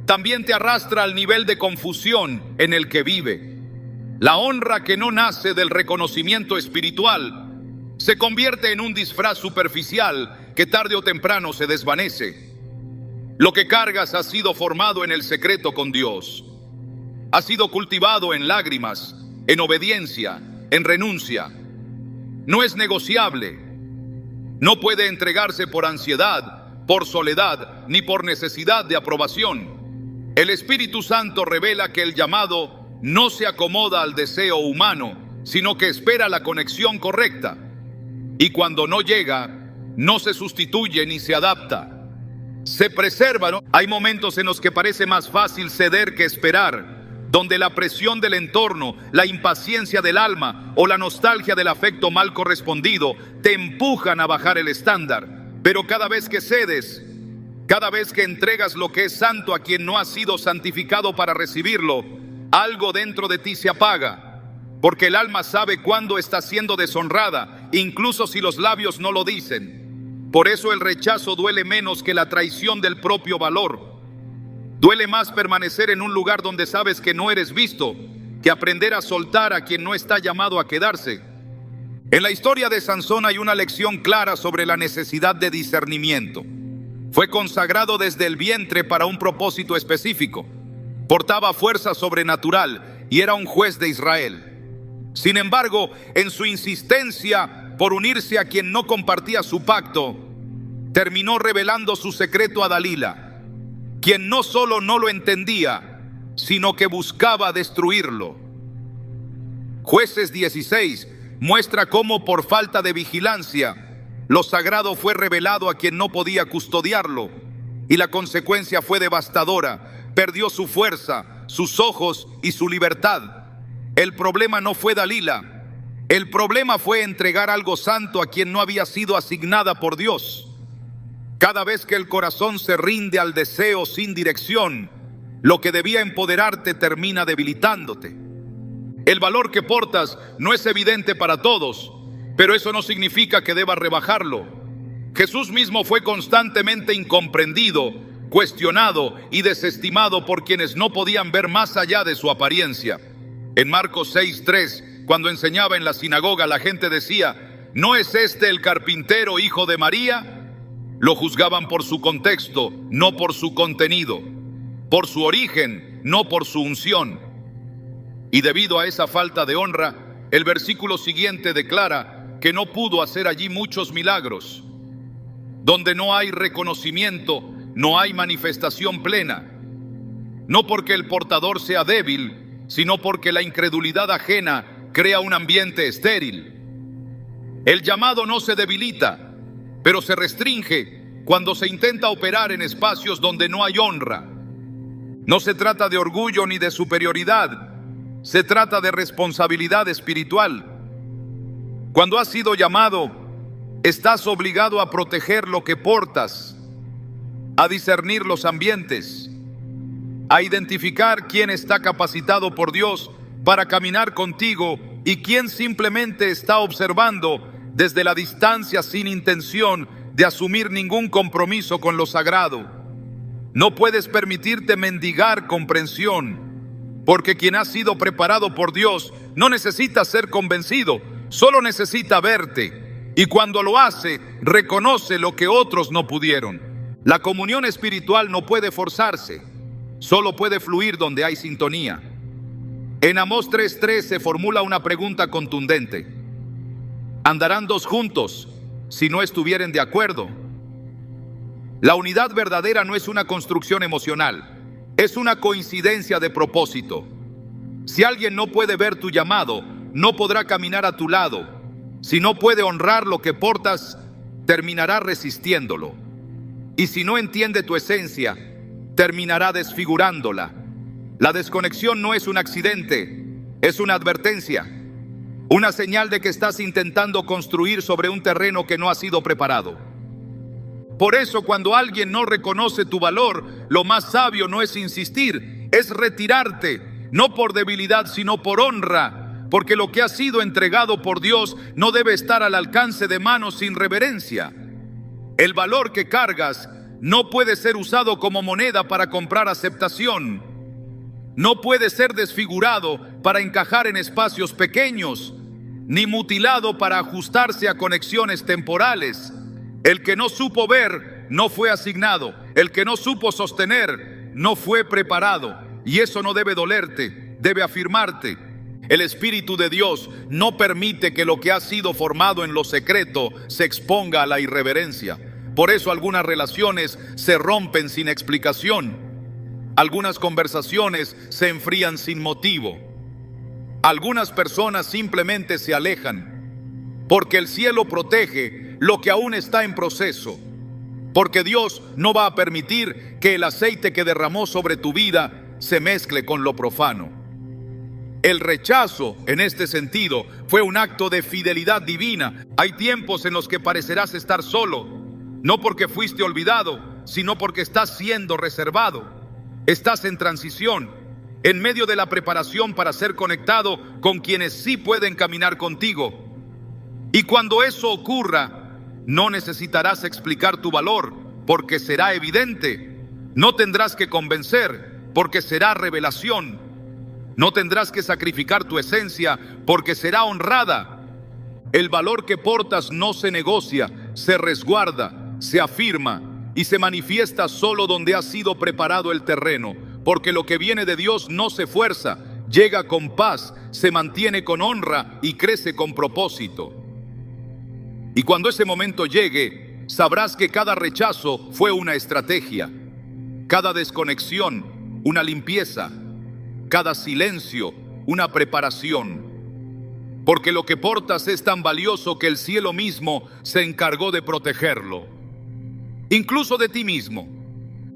también te arrastra al nivel de confusión en el que vive. La honra que no nace del reconocimiento espiritual se convierte en un disfraz superficial que tarde o temprano se desvanece. Lo que cargas ha sido formado en el secreto con Dios. Ha sido cultivado en lágrimas, en obediencia, en renuncia. No es negociable. No puede entregarse por ansiedad, por soledad, ni por necesidad de aprobación. El Espíritu Santo revela que el llamado no se acomoda al deseo humano, sino que espera la conexión correcta. Y cuando no llega, no se sustituye ni se adapta. Se preserva, ¿no? Hay momentos en los que parece más fácil ceder que esperar, donde la presión del entorno, la impaciencia del alma o la nostalgia del afecto mal correspondido te empujan a bajar el estándar. Pero cada vez que cedes, cada vez que entregas lo que es santo a quien no ha sido santificado para recibirlo, algo dentro de ti se apaga, porque el alma sabe cuándo está siendo deshonrada, incluso si los labios no lo dicen. Por eso el rechazo duele menos que la traición del propio valor. Duele más permanecer en un lugar donde sabes que no eres visto, que aprender a soltar a quien no está llamado a quedarse. En la historia de Sansón hay una lección clara sobre la necesidad de discernimiento. Fue consagrado desde el vientre para un propósito específico. Portaba fuerza sobrenatural y era un juez de Israel. Sin embargo, en su insistencia por unirse a quien no compartía su pacto, terminó revelando su secreto a Dalila, quien no solo no lo entendía, sino que buscaba destruirlo. Jueces 16 muestra cómo por falta de vigilancia, lo sagrado fue revelado a quien no podía custodiarlo, y la consecuencia fue devastadora. Perdió su fuerza, sus ojos y su libertad. El problema no fue Dalila. El problema fue entregar algo santo a quien no había sido asignada por Dios. Cada vez que el corazón se rinde al deseo sin dirección, lo que debía empoderarte termina debilitándote. El valor que portas no es evidente para todos, pero eso no significa que debas rebajarlo. Jesús mismo fue constantemente incomprendido, cuestionado y desestimado por quienes no podían ver más allá de su apariencia. En Marcos 6:3, cuando enseñaba en la sinagoga, la gente decía: ¿no es este el carpintero, hijo de María? Lo juzgaban por su contexto, no por su contenido, por su origen, no por su unción. Y debido a esa falta de honra, el versículo siguiente declara que no pudo hacer allí muchos milagros. Donde no hay reconocimiento, no hay manifestación plena. No porque el portador sea débil, sino porque la incredulidad ajena crea un ambiente estéril. El llamado no se debilita, pero se restringe cuando se intenta operar en espacios donde no hay honra. No se trata de orgullo ni de superioridad, se trata de responsabilidad espiritual. Cuando has sido llamado, estás obligado a proteger lo que portas, a discernir los ambientes, a identificar quién está capacitado por Dios para caminar contigo y quién simplemente está observando desde la distancia sin intención de asumir ningún compromiso con lo sagrado. No puedes permitirte mendigar comprensión, porque quien ha sido preparado por Dios no necesita ser convencido, solo necesita verte. Y cuando lo hace, reconoce lo que otros no pudieron. La comunión espiritual no puede forzarse, solo puede fluir donde hay sintonía. En Amós 3:3 se formula una pregunta contundente: ¿andarán dos juntos si no estuvieren de acuerdo? La unidad verdadera no es una construcción emocional, es una coincidencia de propósito. Si alguien no puede ver tu llamado, no podrá caminar a tu lado. Si no puede honrar lo que portas, terminará resistiéndolo. Y si no entiende tu esencia, terminará desfigurándola. La desconexión no es un accidente, es una advertencia, una señal de que estás intentando construir sobre un terreno que no ha sido preparado. Por eso, cuando alguien no reconoce tu valor, lo más sabio no es insistir, es retirarte, no por debilidad, sino por honra, porque lo que ha sido entregado por Dios no debe estar al alcance de manos sin reverencia. El valor que cargas no puede ser usado como moneda para comprar aceptación. No puede ser desfigurado para encajar en espacios pequeños, ni mutilado para ajustarse a conexiones temporales. El que no supo ver no fue asignado. El que no supo sostener no fue preparado. Y eso no debe dolerte, debe afirmarte. El Espíritu de Dios no permite que lo que ha sido formado en lo secreto se exponga a la irreverencia. Por eso algunas relaciones se rompen sin explicación. Algunas conversaciones se enfrían sin motivo. Algunas personas simplemente se alejan, porque el cielo protege lo que aún está en proceso, porque Dios no va a permitir que el aceite que derramó sobre tu vida se mezcle con lo profano. El rechazo, en este sentido, fue un acto de fidelidad divina. Hay tiempos en los que parecerás estar solo, no porque fuiste olvidado, sino porque estás siendo reservado. Estás en transición, en medio de la preparación para ser conectado con quienes sí pueden caminar contigo. Y cuando eso ocurra, no necesitarás explicar tu valor, porque será evidente. No tendrás que convencer, porque será revelación. No tendrás que sacrificar tu esencia, porque será honrada. El valor que portas no se negocia, se resguarda, se afirma y se manifiesta solo donde ha sido preparado el terreno, porque lo que viene de Dios no se fuerza, llega con paz, se mantiene con honra y crece con propósito. Y cuando ese momento llegue, sabrás que cada rechazo fue una estrategia, cada desconexión una limpieza, cada silencio una preparación. porque lo que portas es tan valioso que el cielo mismo se encargó de protegerlo, incluso de ti mismo.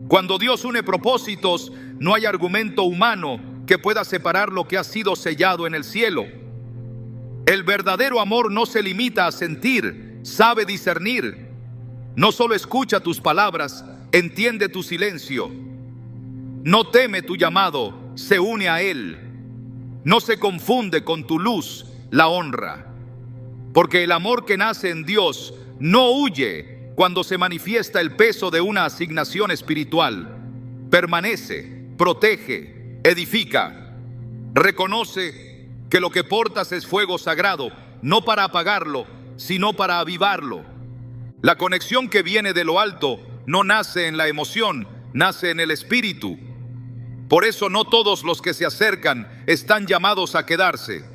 Cuando Dios une propósitos, no hay argumento humano que pueda separar lo que ha sido sellado en el cielo. El verdadero amor no se limita a sentir, sabe discernir. No solo escucha tus palabras, entiende tu silencio. No teme tu llamado, se une a él. No se confunde con tu luz, la honra. Porque el amor que nace en Dios no huye cuando se manifiesta el peso de una asignación espiritual. Permanece, protege, edifica. Reconoce que lo que portas es fuego sagrado, no para apagarlo, sino para avivarlo. La conexión que viene de lo alto no nace en la emoción, nace en el espíritu. Por eso no todos los que se acercan están llamados a quedarse.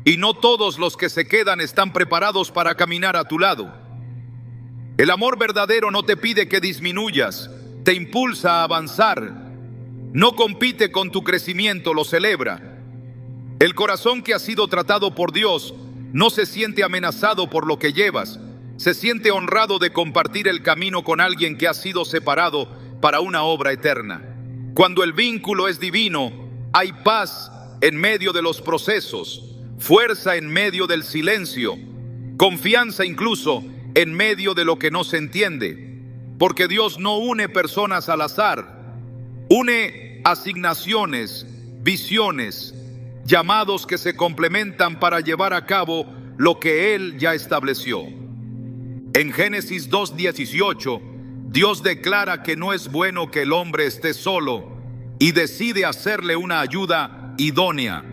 Y no todos los que se quedan están preparados para caminar a tu lado. El amor verdadero no te pide que disminuyas, te impulsa a avanzar. No compite con tu crecimiento, lo celebra. El corazón que ha sido tratado por Dios no se siente amenazado por lo que llevas. Se siente honrado de compartir el camino con alguien que ha sido separado para una obra eterna. Cuando el vínculo es divino, hay paz en medio de los procesos, fuerza en medio del silencio, confianza incluso en medio de lo que no se entiende. Porque Dios no une personas al azar, une asignaciones, visiones, llamados que se complementan para llevar a cabo lo que Él ya estableció. En Génesis 2:18, Dios declara que no es bueno que el hombre esté solo y decide hacerle una ayuda idónea.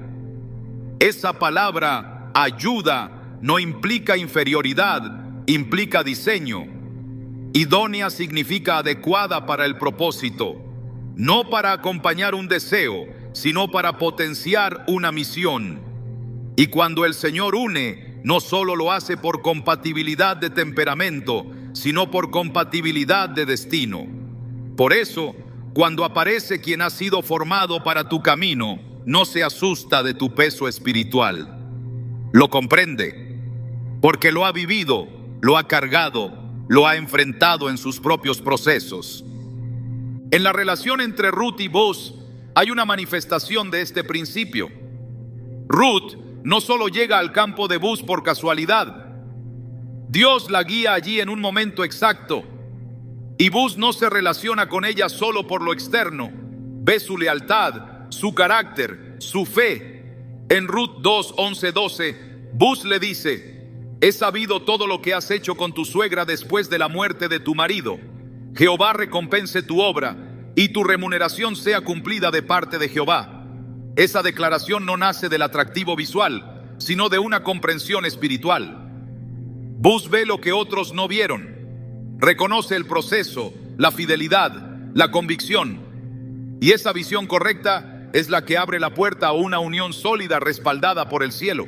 Esa palabra, ayuda, no implica inferioridad, implica diseño. Idónea significa adecuada para el propósito, no para acompañar un deseo, sino para potenciar una misión. Y cuando el Señor une, no solo lo hace por compatibilidad de temperamento, sino por compatibilidad de destino. Por eso, cuando aparece quien ha sido formado para tu camino, no se asusta de tu peso espiritual. Lo comprende, porque lo ha vivido, lo ha cargado, lo ha enfrentado en sus propios procesos. En la relación entre Ruth y Boaz hay una manifestación de este principio. Ruth no solo llega al campo de Boaz por casualidad. Dios la guía allí en un momento exacto. Y Boaz no se relaciona con ella solo por lo externo. Ve su lealtad, su carácter, su fe. En Ruth 2:11-12, Boaz le dice: he sabido todo lo que has hecho con tu suegra después de la muerte de tu marido. Jehová recompense tu obra y tu remuneración sea cumplida de parte de Jehová. Esa declaración no nace del atractivo visual, sino de una comprensión espiritual. Boaz ve lo que otros no vieron. Reconoce el proceso, la fidelidad, la convicción. Y esa visión correcta es la que abre la puerta a una unión sólida respaldada por el cielo.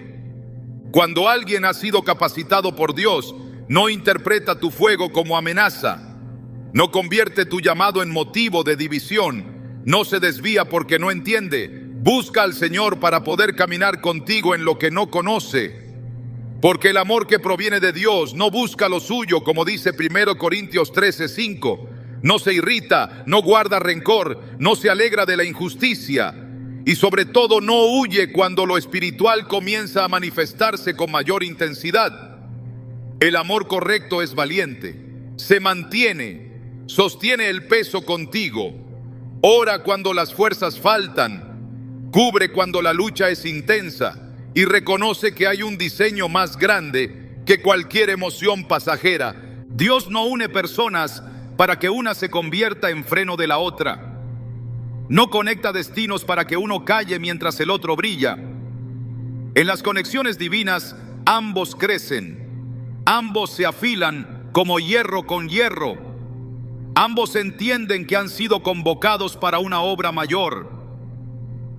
Cuando alguien ha sido capacitado por Dios, no interpreta tu fuego como amenaza. No convierte tu llamado en motivo de división. No se desvía porque no entiende. Busca al Señor para poder caminar contigo en lo que no conoce. Porque el amor que proviene de Dios no busca lo suyo, como dice 1 Corintios 13:5. No se irrita, no guarda rencor, no se alegra de la injusticia. Y sobre todo no huye cuando lo espiritual comienza a manifestarse con mayor intensidad. El amor correcto es valiente, se mantiene, sostiene el peso contigo, ora cuando las fuerzas faltan, cubre cuando la lucha es intensa y reconoce que hay un diseño más grande que cualquier emoción pasajera. Dios no une personas para que una se convierta en freno de la otra. No conecta destinos para que uno calle mientras el otro brilla. En las conexiones divinas, ambos crecen, ambos se afilan como hierro con hierro. Ambos entienden que han sido convocados para una obra mayor.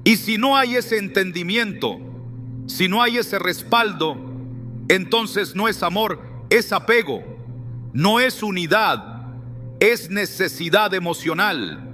Y si no hay ese entendimiento, si no hay ese respaldo, entonces no es amor, es apego, no es unidad, es necesidad emocional.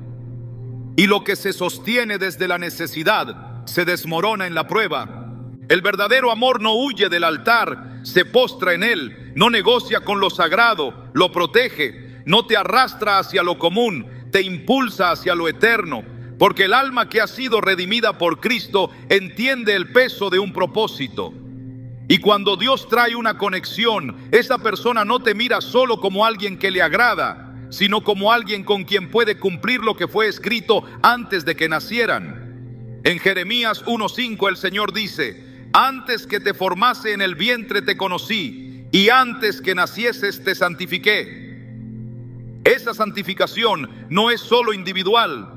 Y lo que se sostiene desde la necesidad se desmorona en la prueba. El verdadero amor no huye del altar, se postra en él, no negocia con lo sagrado, lo protege, no te arrastra hacia lo común, te impulsa hacia lo eterno, porque el alma que ha sido redimida por Cristo entiende el peso de un propósito. Y cuando Dios trae una conexión, esa persona no te mira solo como alguien que le agrada, sino como alguien con quien puede cumplir lo que fue escrito antes de que nacieran. En Jeremías 1:5 el Señor dice: antes que te formase en el vientre te conocí, y antes que nacieses te santifiqué. Esa santificación no es solo individual,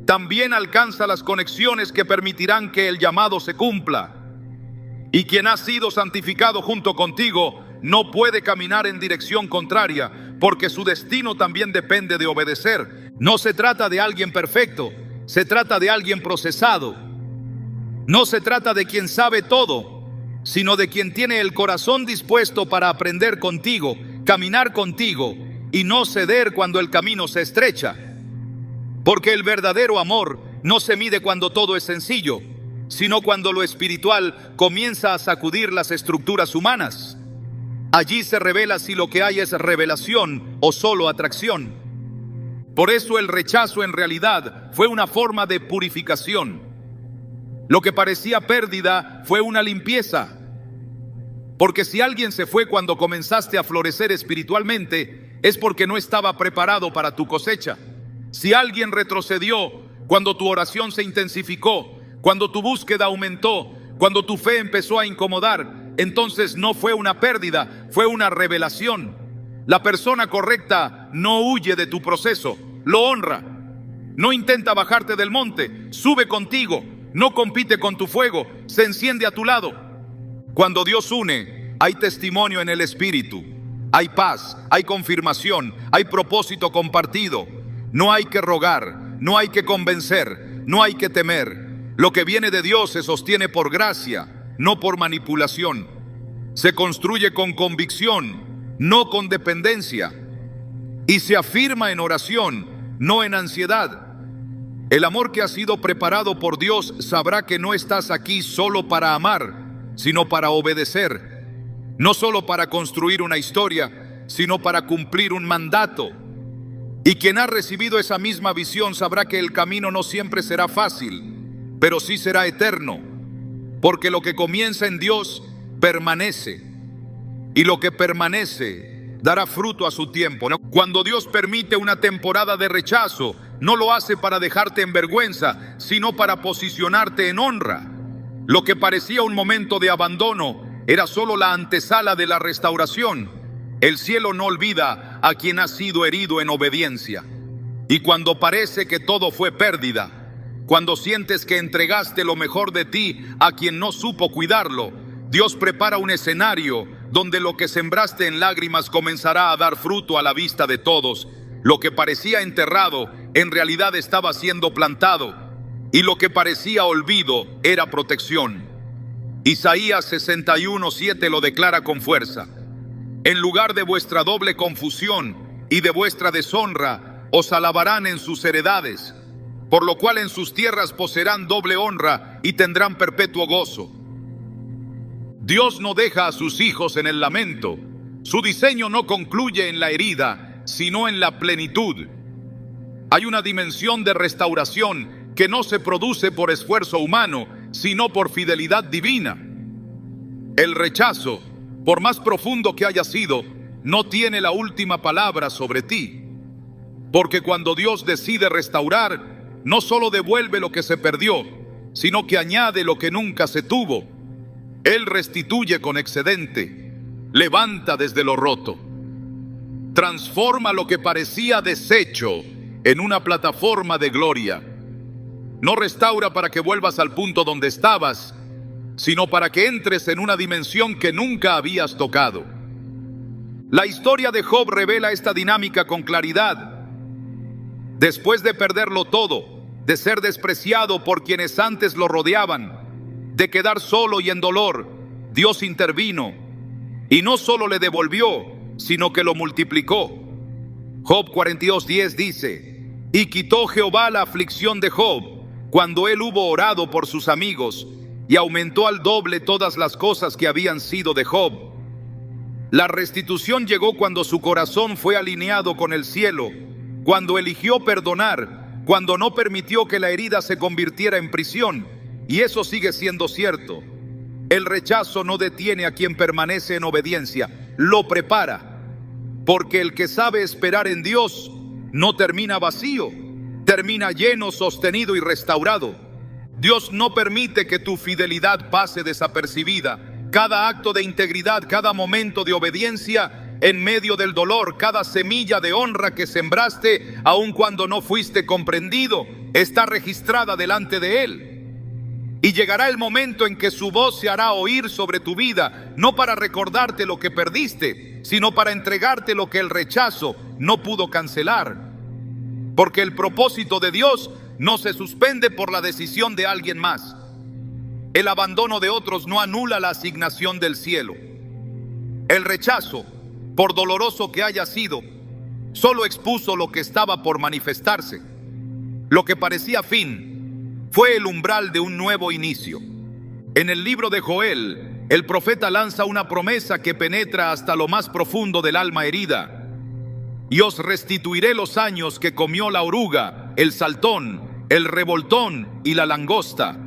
también alcanza las conexiones que permitirán que el llamado se cumpla. Y quien ha sido santificado junto contigo no puede caminar en dirección contraria, porque su destino también depende de obedecer. No se trata de alguien perfecto, se trata de alguien procesado. No se trata de quien sabe todo, sino de quien tiene el corazón dispuesto para aprender contigo, caminar contigo y no ceder cuando el camino se estrecha. Porque el verdadero amor no se mide cuando todo es sencillo, sino cuando lo espiritual comienza a sacudir las estructuras humanas. Allí se revela si lo que hay es revelación o solo atracción. Por eso el rechazo en realidad fue una forma de purificación. Lo que parecía pérdida fue una limpieza. Porque si alguien se fue cuando comenzaste a florecer espiritualmente, es porque no estaba preparado para tu cosecha. Si alguien retrocedió cuando tu oración se intensificó, cuando tu búsqueda aumentó, cuando tu fe empezó a incomodar, entonces no fue una pérdida, fue una revelación. La persona correcta no huye de tu proceso, lo honra. No intenta bajarte del monte, sube contigo. No compite con tu fuego, se enciende a tu lado. Cuando Dios une, hay testimonio en el espíritu, hay paz, hay confirmación, hay propósito compartido. No hay que rogar, no hay que convencer, no hay que temer. Lo que viene de Dios se sostiene por gracia, no por manipulación. Se construye con convicción, no con dependencia. Y se afirma en oración, no en ansiedad. El amor que ha sido preparado por Dios sabrá que no estás aquí solo para amar, sino para obedecer. No solo para construir una historia, sino para cumplir un mandato. Y quien ha recibido esa misma visión sabrá que el camino no siempre será fácil, pero sí será eterno. Porque lo que comienza en Dios permanece, y lo que permanece dará fruto a su tiempo. Cuando Dios permite una temporada de rechazo, no lo hace para dejarte en vergüenza, sino para posicionarte en honra. Lo que parecía un momento de abandono era solo la antesala de la restauración. El cielo no olvida a quien ha sido herido en obediencia. Y cuando parece que todo fue pérdida, cuando sientes que entregaste lo mejor de ti a quien no supo cuidarlo, Dios prepara un escenario donde lo que sembraste en lágrimas comenzará a dar fruto a la vista de todos. Lo que parecía enterrado, en realidad estaba siendo plantado, y lo que parecía olvido era protección. Isaías 61:7 lo declara con fuerza: en lugar de vuestra doble confusión y de vuestra deshonra, os alabarán en sus heredades, por lo cual en sus tierras poseerán doble honra y tendrán perpetuo gozo. Dios no deja a sus hijos en el lamento. Su diseño no concluye en la herida, sino en la plenitud. Hay una dimensión de restauración que no se produce por esfuerzo humano, sino por fidelidad divina. El rechazo, por más profundo que haya sido, no tiene la última palabra sobre ti. Porque cuando Dios decide restaurar, no solo devuelve lo que se perdió, sino que añade lo que nunca se tuvo. Él restituye con excedente, levanta desde lo roto, transforma lo que parecía deshecho en una plataforma de gloria. No restaura para que vuelvas al punto donde estabas, sino para que entres en una dimensión que nunca habías tocado. La historia de Job revela esta dinámica con claridad. Después de perderlo todo, de ser despreciado por quienes antes lo rodeaban, de quedar solo y en dolor, Dios intervino y no solo le devolvió, sino que lo multiplicó. Job 42:10 dice: y quitó Jehová la aflicción de Job cuando él hubo orado por sus amigos, y aumentó al doble todas las cosas que habían sido de Job. La restitución llegó cuando su corazón fue alineado con el cielo, cuando eligió perdonar, cuando no permitió que la herida se convirtiera en prisión, y eso sigue siendo cierto. El rechazo no detiene a quien permanece en obediencia, lo prepara, porque el que sabe esperar en Dios no termina vacío, termina lleno, sostenido y restaurado. Dios no permite que tu fidelidad pase desapercibida. Cada acto de integridad, cada momento de obediencia en medio del dolor, cada semilla de honra que sembraste, aun cuando no fuiste comprendido, está registrada delante de Él. Y llegará el momento en que su voz se hará oír sobre tu vida, no para recordarte lo que perdiste, sino para entregarte lo que el rechazo no pudo cancelar. Porque el propósito de Dios no se suspende por la decisión de alguien más. El abandono de otros no anula la asignación del cielo. El rechazo, por doloroso que haya sido, solo expuso lo que estaba por manifestarse. Lo que parecía fin fue el umbral de un nuevo inicio. En el libro de Joel, el profeta lanza una promesa que penetra hasta lo más profundo del alma herida. Y os restituiré los años que comió la oruga, el saltón, el revoltón y la langosta.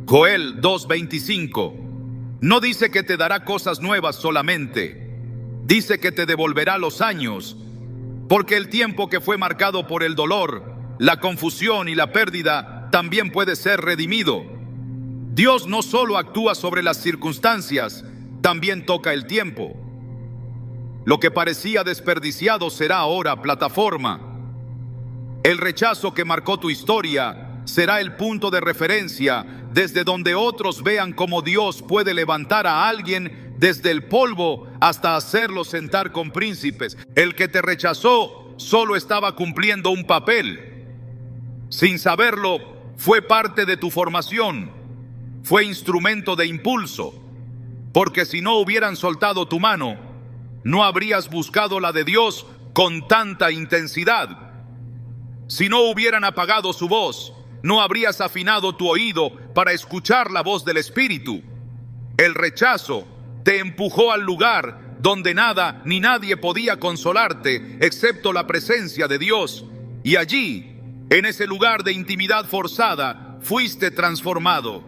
Joel 2:25. No dice que te dará cosas nuevas solamente, dice que te devolverá los años, porque el tiempo que fue marcado por el dolor, la confusión y la pérdida también puede ser redimido. Dios no solo actúa sobre las circunstancias, también toca el tiempo. Lo que parecía desperdiciado será ahora plataforma. El rechazo que marcó tu historia será el punto de referencia desde donde otros vean cómo Dios puede levantar a alguien desde el polvo hasta hacerlo sentar con príncipes. El que te rechazó solo estaba cumpliendo un papel. Sin saberlo, fue parte de tu formación, fue instrumento de impulso, porque si no hubieran soltado tu mano, no habrías buscado la de Dios con tanta intensidad. Si no hubieran apagado su voz, no habrías afinado tu oído para escuchar la voz del Espíritu. El rechazo te empujó al lugar donde nada ni nadie podía consolarte excepto la presencia de Dios. Y allí, en ese lugar de intimidad forzada, fuiste transformado.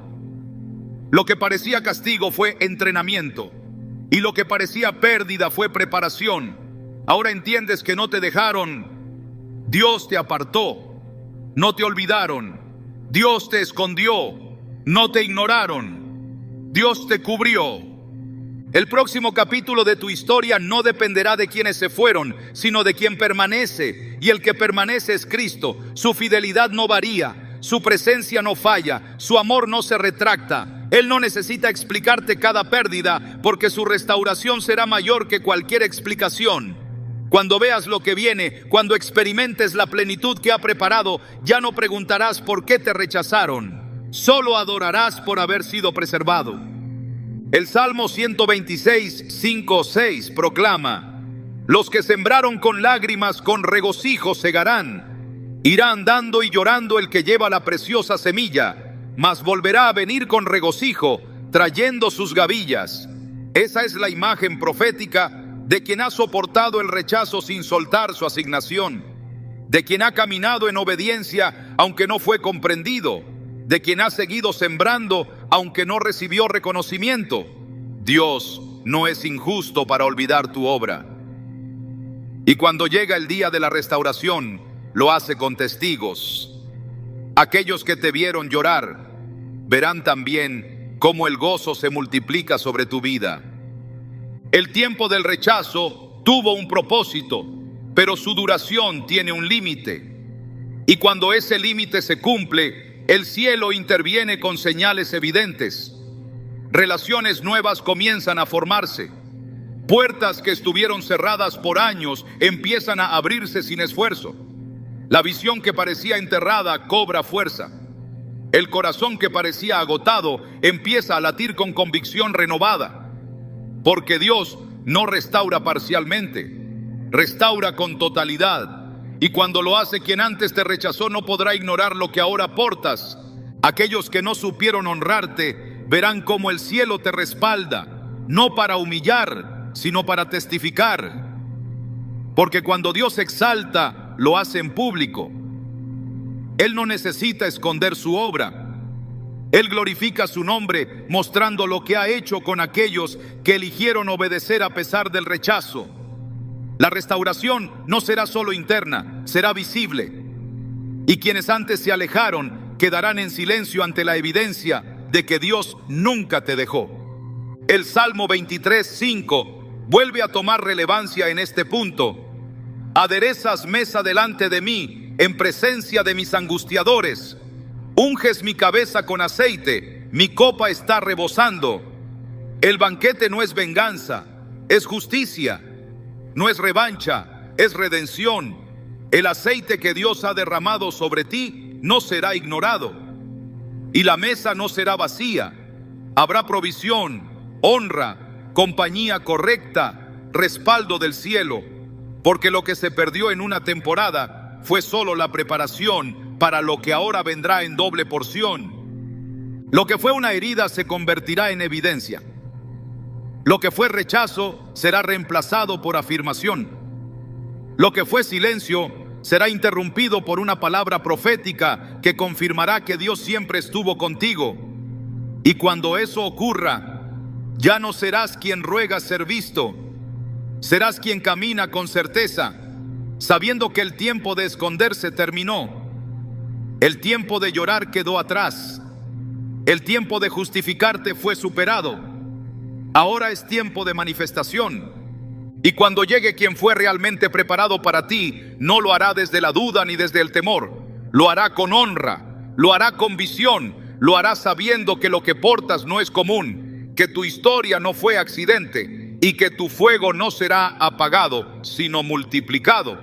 Lo que parecía castigo fue entrenamiento, y lo que parecía pérdida fue preparación. Ahora entiendes que no te dejaron, Dios te apartó. No te olvidaron, Dios te escondió. No te ignoraron, Dios te cubrió. El próximo capítulo de tu historia no dependerá de quienes se fueron, sino de quien permanece. Y el que permanece es Cristo. Su fidelidad no varía, su presencia no falla, su amor no se retracta. Él no necesita explicarte cada pérdida, porque su restauración será mayor que cualquier explicación. Cuando veas lo que viene, cuando experimentes la plenitud que ha preparado, ya no preguntarás por qué te rechazaron, solo adorarás por haber sido preservado. El Salmo 126, 5, 6 proclama: los que sembraron con lágrimas, con regocijo segarán. Irá andando y llorando el que lleva la preciosa semilla, mas volverá a venir con regocijo, trayendo sus gavillas. Esa es la imagen profética de quien ha soportado el rechazo sin soltar su asignación, de quien ha caminado en obediencia aunque no fue comprendido, de quien ha seguido sembrando aunque no recibió reconocimiento. Dios no es injusto para olvidar tu obra. Y cuando llega el día de la restauración, lo hace con testigos. Aquellos que te vieron llorar verán también cómo el gozo se multiplica sobre tu vida. El tiempo del rechazo tuvo un propósito, pero su duración tiene un límite. Y cuando ese límite se cumple, el cielo interviene con señales evidentes. Relaciones nuevas comienzan a formarse. Puertas que estuvieron cerradas por años empiezan a abrirse sin esfuerzo. La visión que parecía enterrada cobra fuerza. El corazón que parecía agotado empieza a latir con convicción renovada. Porque Dios no restaura parcialmente, restaura con totalidad. Y cuando lo hace, quien antes te rechazó no podrá ignorar lo que ahora portas. Aquellos que no supieron honrarte verán cómo el cielo te respalda, no para humillar, sino para testificar. Porque cuando Dios exalta, lo hace en público. Él no necesita esconder su obra. Él glorifica su nombre, mostrando lo que ha hecho con aquellos que eligieron obedecer a pesar del rechazo. La restauración no será solo interna, será visible. Y quienes antes se alejaron quedarán en silencio ante la evidencia de que Dios nunca te dejó. El Salmo 23:5 vuelve a tomar relevancia en este punto. Aderezas mesa delante de mí, en presencia de mis angustiadores. Unges mi cabeza con aceite, mi copa está rebosando. El banquete no es venganza, es justicia. No es revancha, es redención. El aceite que Dios ha derramado sobre ti no será ignorado. Y la mesa no será vacía. Habrá provisión, honra, compañía correcta, respaldo del cielo. Porque lo que se perdió en una temporada fue solo la preparación para lo que ahora vendrá en doble porción. Lo que fue una herida se convertirá en evidencia. Lo que fue rechazo será reemplazado por afirmación. Lo que fue silencio será interrumpido por una palabra profética que confirmará que Dios siempre estuvo contigo. Y cuando eso ocurra, ya no serás quien ruega ser visto, serás quien camina con certeza, sabiendo que el tiempo de esconderse terminó. El tiempo de llorar quedó atrás. El tiempo de justificarte fue superado. Ahora es tiempo de manifestación. Y cuando llegue quien fue realmente preparado para ti, no lo hará desde la duda ni desde el temor. Lo hará con honra, lo hará con visión, lo hará sabiendo que lo que portas no es común, que tu historia no fue accidente y que tu fuego no será apagado, sino multiplicado.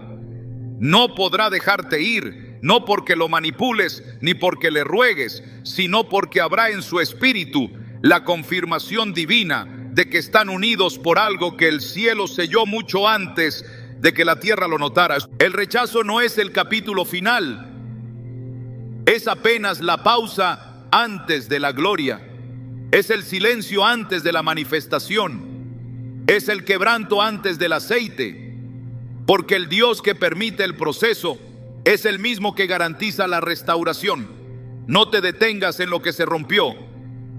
No podrá dejarte ir, no porque lo manipules ni porque le ruegues, sino porque habrá en su espíritu la confirmación divina de que están unidos por algo que el cielo selló mucho antes de que la tierra lo notara. El rechazo no es el capítulo final, es apenas la pausa antes de la gloria, es el silencio antes de la manifestación, es el quebranto antes del aceite, porque el Dios que permite el proceso es el mismo que garantiza la restauración. No te detengas en lo que se rompió.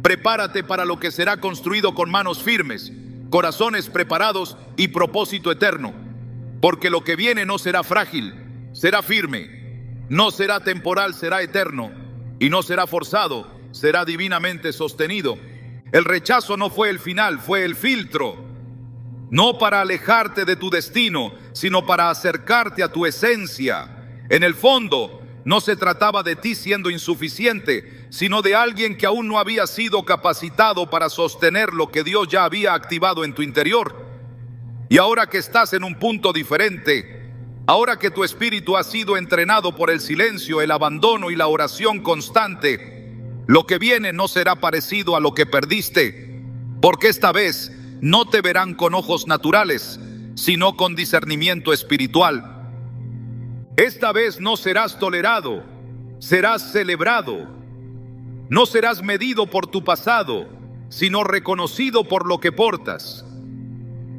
Prepárate para lo que será construido con manos firmes, corazones preparados y propósito eterno. Porque lo que viene no será frágil, será firme. No será temporal, será eterno. Y no será forzado, será divinamente sostenido. El rechazo no fue el final, fue el filtro. No para alejarte de tu destino, sino para acercarte a tu esencia. En el fondo, no se trataba de ti siendo insuficiente, sino de alguien que aún no había sido capacitado para sostener lo que Dios ya había activado en tu interior. Y ahora que estás en un punto diferente, ahora que tu espíritu ha sido entrenado por el silencio, el abandono y la oración constante, lo que viene no será parecido a lo que perdiste, porque esta vez no te verán con ojos naturales, sino con discernimiento espiritual. Esta vez no serás tolerado, serás celebrado. No serás medido por tu pasado, sino reconocido por lo que portas.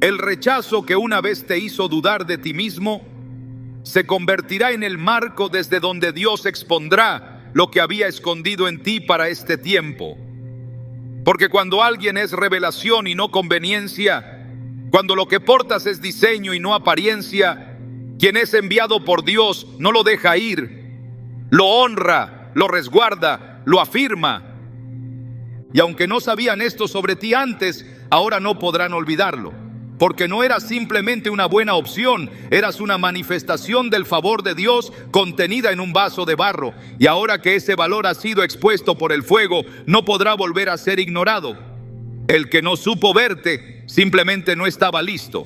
El rechazo que una vez te hizo dudar de ti mismo se convertirá en el marco desde donde Dios expondrá lo que había escondido en ti para este tiempo. Porque cuando alguien es revelación y no conveniencia, cuando lo que portas es diseño y no apariencia, quien es enviado por Dios no lo deja ir, lo honra, lo resguarda, lo afirma. Y aunque no sabían esto sobre ti antes, ahora no podrán olvidarlo, porque no eras simplemente una buena opción, eras una manifestación del favor de Dios contenida en un vaso de barro. Y ahora que ese valor ha sido expuesto por el fuego, no podrá volver a ser ignorado. El que no supo verte simplemente no estaba listo,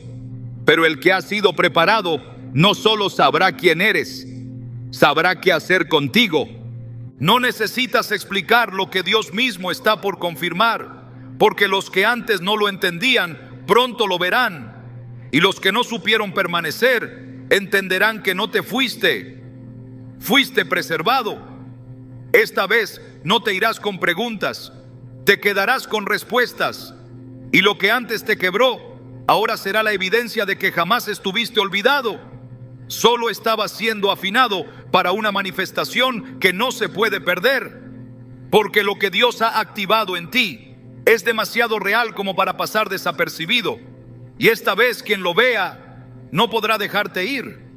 pero el que ha sido preparado no solo sabrá quién eres, sabrá qué hacer contigo. No necesitas explicar lo que Dios mismo está por confirmar, porque los que antes no lo entendían, pronto lo verán. Y los que no supieron permanecer, entenderán que no te fuiste, fuiste preservado. Esta vez no te irás con preguntas, te quedarás con respuestas, y lo que antes te quebró, ahora será la evidencia de que jamás estuviste olvidado. Solo estaba siendo afinado para una manifestación que no se puede perder, porque lo que Dios ha activado en ti es demasiado real como para pasar desapercibido, y esta vez quien lo vea no podrá dejarte ir.